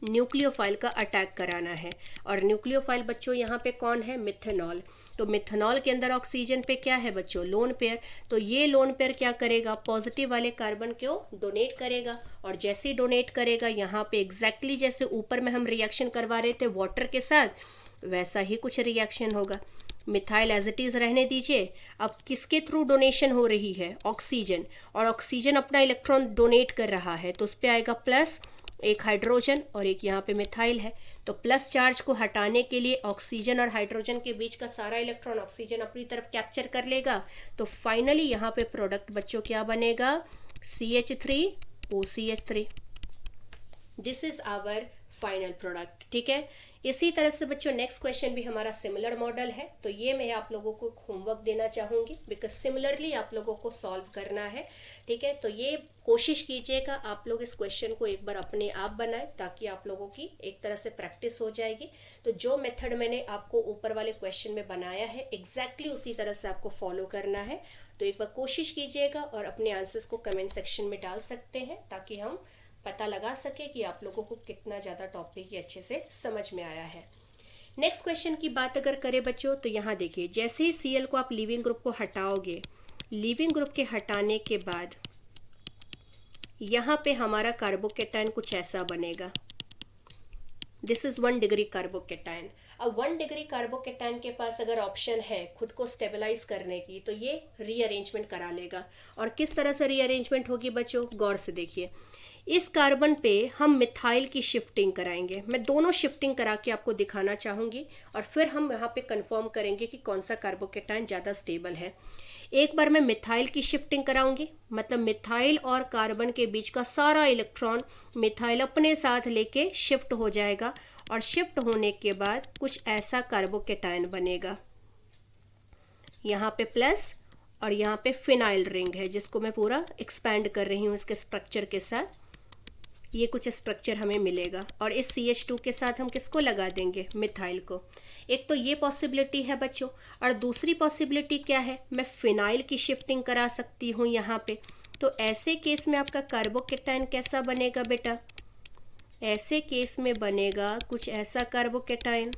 न्यूक्लियोफाइल का अटैक कराना है। और न्यूक्लियोफाइल बच्चों यहाँ पे कौन है, मिथेनॉल। तो मिथेनॉल के अंदर ऑक्सीजन पे क्या है बच्चों, लोन पेयर। तो ये लोन पेयर क्या करेगा, पॉजिटिव वाले कार्बन को डोनेट करेगा। और जैसे ही डोनेट करेगा, यहाँ पे एग्जैक्टली जैसे ऊपर में हम रिएक्शन करवा रहे थे वाटर के साथ, वैसा ही कुछ रिएक्शन होगा। मिथाइल एज इट इज़ रहने दीजिए। अब किसके थ्रू डोनेशन हो रही है, ऑक्सीजन। और ऑक्सीजन अपना इलेक्ट्रॉन डोनेट कर रहा है, तो उस पर आएगा प्लस, एक हाइड्रोजन और एक यहाँ पे मिथाइल है। तो प्लस चार्ज को हटाने के लिए ऑक्सीजन और हाइड्रोजन के बीच का सारा इलेक्ट्रॉन ऑक्सीजन अपनी तरफ कैप्चर कर लेगा। तो फाइनली यहाँ पे प्रोडक्ट बच्चों क्या बनेगा, CH3OCH3। This is our final product, ठीक है। इसी तरह से बच्चों नेक्स्ट क्वेश्चन भी हमारा सिमिलर मॉडल है। तो ये मैं आप लोगों को होमवर्क देना चाहूँगी, बिकॉज सिमिलरली आप लोगों को सॉल्व करना है, ठीक है। तो ये कोशिश कीजिएगा आप लोग इस क्वेश्चन को एक बार अपने आप बनाएं, ताकि आप लोगों की एक तरह से प्रैक्टिस हो जाएगी। तो जो मेथड मैंने आपको ऊपर वाले क्वेश्चन में बनाया है, एग्जैक्टली उसी तरह से आपको फॉलो करना है। तो एक बार कोशिश कीजिएगा और अपने आंसर्स को कमेंट सेक्शन में डाल सकते हैं, ताकि हम पता लगा सके कि आप लोगों को कितना ज़्यादा टॉपिक ये अच्छे से समझ में आया है। नेक्स्ट क्वेश्चन की बात अगर करें बच्चों, तो यहाँ देखिए, जैसे ही Cl को आप लीविंग ग्रुप को हटाओगे, लीविंग ग्रुप के हटाने के बाद यहाँ पे हमारा कार्बोकेटाइन कुछ ऐसा बनेगा। This is 1 degree carbocation. अब 1 डिग्री कार्बोकेटाइन के पास अगर ऑप्शन है खुद को स्टेबलाइज करने की, तो ये रीअरेंजमेंट करा लेगा। और किस तरह से रीअरेंजमेंट होगी बच्चों, गौर से देखिए। इस कार्बन पे हम मिथाइल की शिफ्टिंग कराएंगे। मैं दोनों शिफ्टिंग करा के आपको दिखाना चाहूँगी और फिर हम यहाँ पे कंफर्म करेंगे कि कौन सा कार्बोकेटाइन ज़्यादा स्टेबल है। एक बार मैं मिथाइल की शिफ्टिंग कराऊंगी, मतलब मिथाइल और कार्बन के बीच का सारा इलेक्ट्रॉन मिथाइल अपने साथ लेके शिफ्ट हो जाएगा। और शिफ्ट होने के बाद कुछ ऐसा कार्बोकेटाइन बनेगा। यहाँ पे प्लस और यहाँ पे फिनाइल रिंग है, जिसको मैं पूरा एक्सपैंड कर रही हूँ इसके स्ट्रक्चर के साथ। ये कुछ स्ट्रक्चर हमें मिलेगा। और इस CH2 के साथ हम किसको लगा देंगे, मिथाइल को। एक तो ये पॉसिबिलिटी है बच्चों, और दूसरी पॉसिबिलिटी क्या है, मैं फिनाइल की शिफ्टिंग करा सकती हूँ यहाँ पे। तो ऐसे केस में आपका कार्बोकेटाइन कैसा बनेगा बेटा, ऐसे केस में बनेगा कुछ ऐसा कार्बोकेटाइन,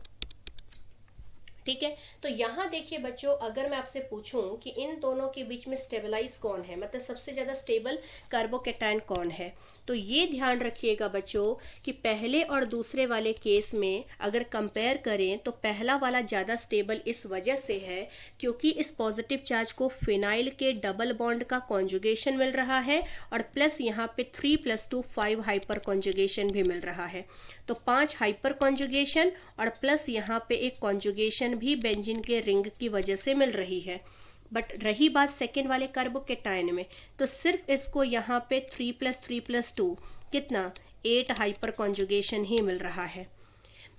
ठीक है। तो यहाँ देखिए बच्चों, अगर मैं आपसे पूछूं कि इन दोनों के बीच में स्टेबलाइज कौन है, मतलब सबसे ज़्यादा स्टेबल कार्बोकेटायन कौन है, तो ये ध्यान रखिएगा बच्चों कि पहले और दूसरे वाले केस में अगर कंपेयर करें तो पहला वाला ज़्यादा स्टेबल इस वजह से है क्योंकि इस पॉजिटिव चार्ज को फिनाइल के डबल बॉन्ड का कॉन्जुगेशन मिल रहा है और प्लस यहाँ पे 3+2 5 हाइपर कॉन्जुगेशन भी मिल रहा है। तो 5 हाइपर कॉन्जुगेशन और प्लस यहाँ पे एक कॉन्जुगेशन भी बेंजीन के रिंग की वजह से मिल रही है। बट रही बात सेकेंड वाले कार्बोकेटायन में, तो सिर्फ इसको यहाँ पे 3+3+2 कितना 8 हाइपर कॉन्जुगेशन ही मिल रहा है।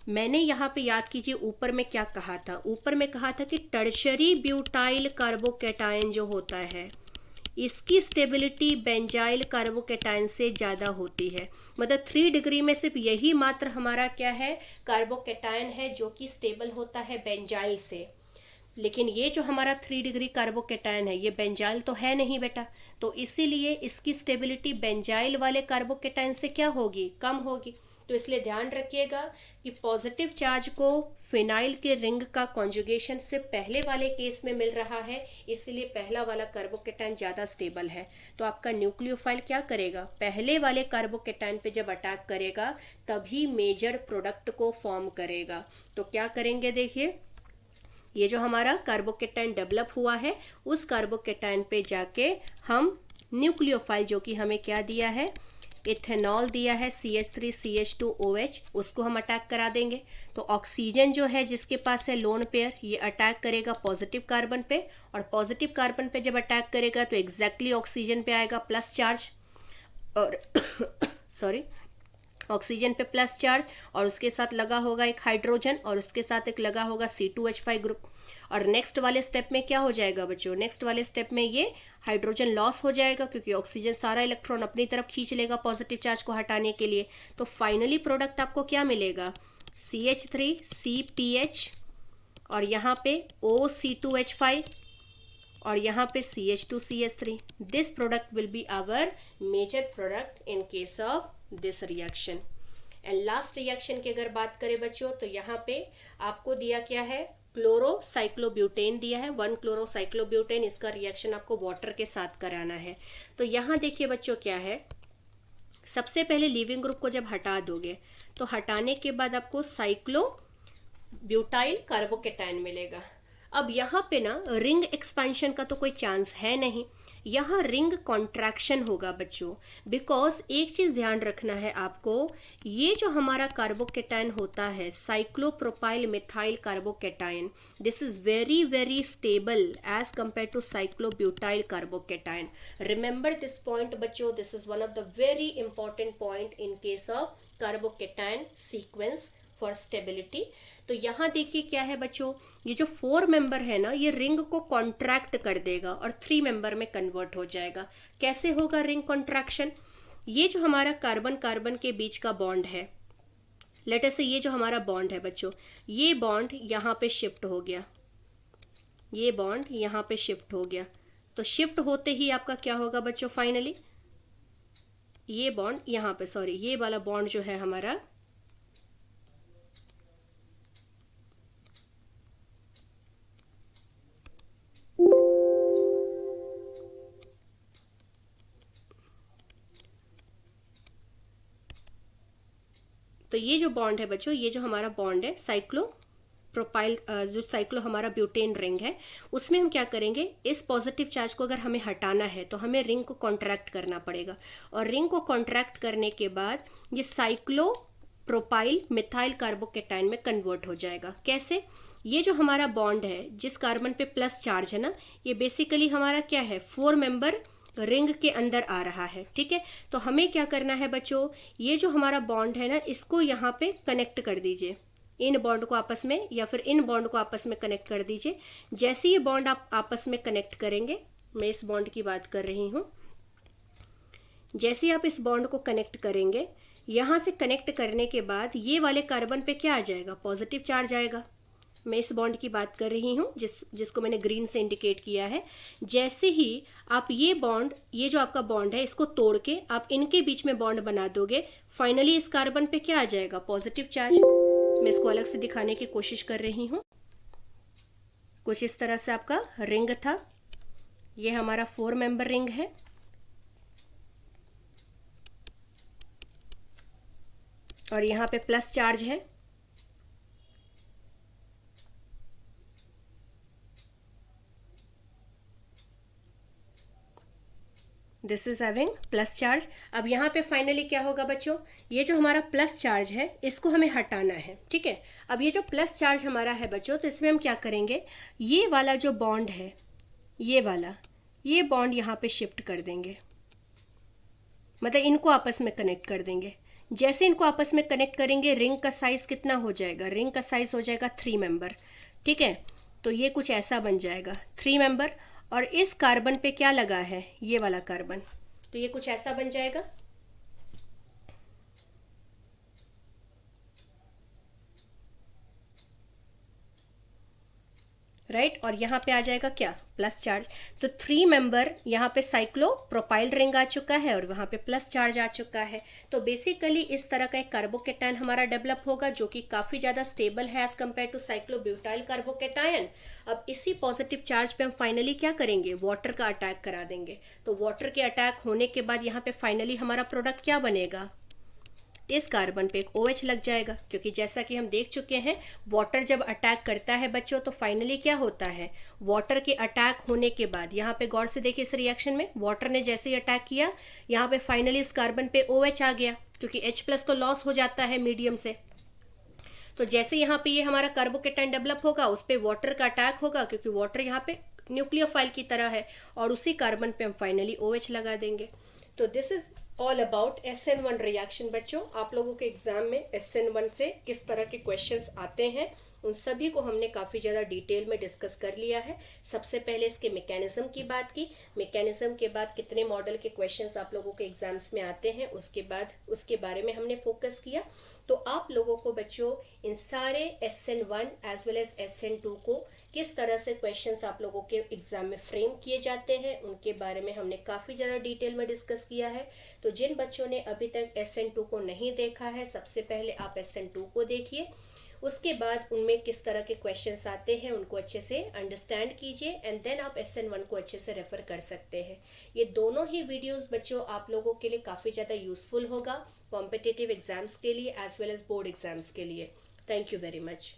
मैंने यहाँ पे याद कीजिए ऊपर में क्या कहा था, ऊपर में कहा था कि टर्शरी ब्यूटाइल कार्बोकेटायन जो होता है इसकी स्टेबिलिटी बेंजाइल कार्बोकेटायन से ज़्यादा होती है। मतलब 3 डिग्री में सिर्फ यही मात्र हमारा क्या है, कार्बोकेटायन है जो कि स्टेबल होता है बेंजाइल से। लेकिन ये जो हमारा 3 डिग्री कार्बोकेटायन है ये बेंजाइल तो है नहीं बेटा, तो इसीलिए इसकी स्टेबिलिटी बेंजाइल वाले कार्बोकेटायन से क्या होगी, कम होगी। तो इसलिए ध्यान रखिएगा कि पॉजिटिव चार्ज को फिनाइल के रिंग का कॉन्जुगेशन से पहले वाले केस में मिल रहा है, इसलिए पहला वाला कार्बोकेटायन ज़्यादा स्टेबल है। तो आपका न्यूक्लियोफाइल क्या करेगा, पहले वाले कार्बोकेटायन पे जब अटैक करेगा तभी मेजर प्रोडक्ट को फॉर्म करेगा। तो क्या करेंगे, देखिए ये जो हमारा कार्बोकेटायन डेवलप हुआ है उस कार्बोकेटायन पे जाके हम न्यूक्लियोफाइल जो कि हमें क्या दिया है, इथेनॉल दिया है CH3CH2OH, उसको हम अटैक करा देंगे। तो ऑक्सीजन जो है जिसके पास है लोन पेयर, ये अटैक करेगा पॉजिटिव कार्बन पे और पॉजिटिव कार्बन पे जब अटैक करेगा तो एग्जैक्टली ऑक्सीजन पे आएगा प्लस चार्ज और सॉरी ऑक्सीजन पे प्लस चार्ज और उसके साथ लगा होगा एक हाइड्रोजन और उसके साथ एक लगा होगा C2H5 ग्रुप। और नेक्स्ट वाले स्टेप में क्या हो जाएगा बच्चों, नेक्स्ट वाले स्टेप में ये हाइड्रोजन लॉस हो जाएगा क्योंकि ऑक्सीजन सारा इलेक्ट्रॉन अपनी तरफ खींच लेगा पॉजिटिव चार्ज को हटाने के लिए। तो फाइनली प्रोडक्ट आपको क्या मिलेगा, CH3CPH और यहाँ पे OC2H5 और यहाँ पे CH2CH3। This product will be our major product in case of this reaction. And last reaction की अगर बात करें बच्चों तो यहाँ पे आपको दिया क्या है, क्लोरोसाइक्लोब्यूटेन दिया है, 1 क्लोरोसाइक्लोब्यूटेन। इसका रिएक्शन आपको वाटर के साथ कराना है। तो यहाँ देखिए बच्चों क्या है, सबसे पहले लीविंग ग्रुप को जब हटा दोगे तो हटाने के बाद आपको साइक्लोब्यूटाइल कार्बोकेटायन मिलेगा। अब यहाँ पे ना रिंग एक्सपेंशन का तो कोई चांस है नहीं, यहाँ रिंग कॉन्ट्रैक्शन होगा बच्चों। बिकॉज एक चीज़ ध्यान रखना है आपको, ये जो हमारा कार्बोकेटायन होता है cyclopropyl methyl carbocation, this is very very stable as compare to cyclobutyl carbocation. Remember this point बच्चों, this is one of the very important point in case of carbocation sequence for stability. तो यहाँ देखिए क्या है बच्चों, ये जो 4 member है ना ये रिंग को कॉन्ट्रैक्ट कर देगा और 3 मेंबर में कन्वर्ट हो जाएगा। कैसे होगा रिंग कॉन्ट्रैक्शन, ये जो हमारा कार्बन कार्बन के बीच का बॉन्ड है, लेट अस से ये जो हमारा बॉन्ड है बच्चों, ये बॉन्ड यहाँ पे शिफ्ट हो गया, ये बॉन्ड यहाँ पे शिफ्ट हो गया। तो शिफ्ट होते ही आपका क्या होगा बच्चों, फाइनली ये बॉन्ड यहाँ पे, सॉरी ये वाला बॉन्ड जो है हमारा, तो ये जो बॉन्ड है बच्चों, ये जो हमारा बॉन्ड है साइक्लोप्रोपाइल, जो साइक्लो हमारा ब्यूटेन रिंग है, उसमें हम क्या करेंगे, इस पॉजिटिव चार्ज को अगर हमें हटाना है तो हमें रिंग को कॉन्ट्रैक्ट करना पड़ेगा और रिंग को कॉन्ट्रैक्ट करने के बाद ये साइक्लोप्रोपाइल मिथाइल कार्बोकेटायन में कन्वर्ट हो जाएगा। कैसे, ये जो हमारा बॉन्ड है जिस कार्बन पे प्लस चार्ज है ना, ये बेसिकली हमारा क्या है, 4 मेंबर रिंग के अंदर आ रहा है। ठीक है, तो हमें क्या करना है बच्चों, ये जो हमारा बॉन्ड है ना इसको यहाँ पे कनेक्ट कर दीजिए, इन बॉन्ड को आपस में या फिर इन बॉन्ड को आपस में कनेक्ट कर दीजिए। जैसे ये बॉन्ड आप आपस में कनेक्ट करेंगे, मैं इस बॉन्ड की बात कर रही हूँ, जैसे ही आप इस बॉन्ड को कनेक्ट करेंगे, यहाँ से कनेक्ट करने के बाद ये वाले कार्बन पे क्या आ जाएगा, पॉजिटिव चार्ज आएगा। मैं इस बॉन्ड की बात कर रही हूँ जिसको मैंने ग्रीन से इंडिकेट किया है। जैसे ही आप ये बॉन्ड, ये जो आपका बॉन्ड है इसको तोड़ के आप इनके बीच में बॉन्ड बना दोगे, फाइनली इस कार्बन पे क्या आ जाएगा, पॉजिटिव चार्ज। मैं इसको अलग से दिखाने की कोशिश कर रही हूँ। कुछ इस तरह से आपका रिंग था। ये हमारा 4 मेंबर रिंग है। और यहाँ पे प्लस चार्ज है। This is having plus charge. अब यहाँ पे फाइनली क्या होगा बच्चों, ये जो हमारा प्लस चार्ज है इसको हमें हटाना है, ठीक है। अब ये जो प्लस चार्ज हमारा है बच्चों, तो इसमें हम क्या करेंगे, ये वाला जो बॉन्ड है, ये वाला, ये बॉन्ड यहाँ पे शिफ्ट कर देंगे, मतलब इनको आपस में कनेक्ट कर देंगे। जैसे इनको आपस में कनेक्ट करेंगे, रिंग का साइज कितना हो जाएगा, रिंग का साइज हो जाएगा 3 मेंबर, ठीक है। तो ये कुछ ऐसा बन जाएगा 3 मेंबर। और इस कार्बन पे क्या लगा है, ये वाला कार्बन, तो ये कुछ ऐसा बन जाएगा। राइट, और यहाँ पे आ जाएगा क्या, प्लस चार्ज। तो 3 मेंबर यहाँ पे साइक्लो प्रोपाइल रिंग आ चुका है और वहाँ पे प्लस चार्ज आ चुका है। तो बेसिकली इस तरह का एक कार्बोकेटायन हमारा डेवलप होगा जो कि काफ़ी ज़्यादा स्टेबल है as compare to cyclobutyl carbocation. अब इसी पॉजिटिव चार्ज पे हम फाइनली क्या करेंगे, वाटर का अटैक करा देंगे। तो वाटर के अटैक होने के बाद यहाँ पे फाइनली हमारा प्रोडक्ट क्या बनेगा, इस कार्बन पे एक OH लग जाएगा, क्योंकि जैसा कि हम देख चुके हैं वाटर जब अटैक करता है बच्चों तो फाइनली क्या होता है, वाटर के अटैक होने के बाद यहाँ पे गौर से देखिए इस रिएक्शन में वाटर ने जैसे ही अटैक किया यहाँ पे फाइनली इस कार्बन पे OH आ गया, क्योंकि H+ तो लॉस हो जाता है मीडियम से। तो जैसे यहाँ पे ये हमारा कार्बोकेटायन डेवलप होगा उस पर वाटर का अटैक होगा, क्योंकि वाटर यहाँ पे न्यूक्लियोफाइल की तरह है, और उसी कार्बन पे हम फाइनली OH लगा देंगे। तो this is all about SN1 reaction. बच्चों आप लोगों के एग्जाम में SN1 से किस तरह के क्वेश्चंस आते हैं उन सभी को हमने काफ़ी ज़्यादा डिटेल में डिस्कस कर लिया है। सबसे पहले इसके मैकेनिज्म की बात की, मैकेनिज्म के बाद कितने मॉडल के क्वेश्चंस आप लोगों के एग्जाम्स में आते हैं उसके बाद उसके बारे में हमने फोकस किया। तो आप लोगों को बच्चों इन सारे SN1 as well as SN2 को किस तरह से क्वेश्चंस आप लोगों के एग्जाम में फ्रेम किए जाते हैं उनके बारे में हमने काफ़ी ज़्यादा डिटेल में डिस्कस किया है। तो जिन बच्चों ने अभी तक SN2 को नहीं देखा है, सबसे पहले आप SN2 को देखिए, उसके बाद उनमें किस तरह के क्वेश्चंस आते हैं उनको अच्छे से अंडरस्टैंड कीजिए, एंड देन आप SN1 को अच्छे से रेफर कर सकते हैं। ये दोनों ही वीडियोस बच्चों आप लोगों के लिए काफ़ी ज़्यादा यूजफुल होगा कॉम्पिटिटिव एग्जाम्स के लिए as well as board exams के लिए। Thank you very much.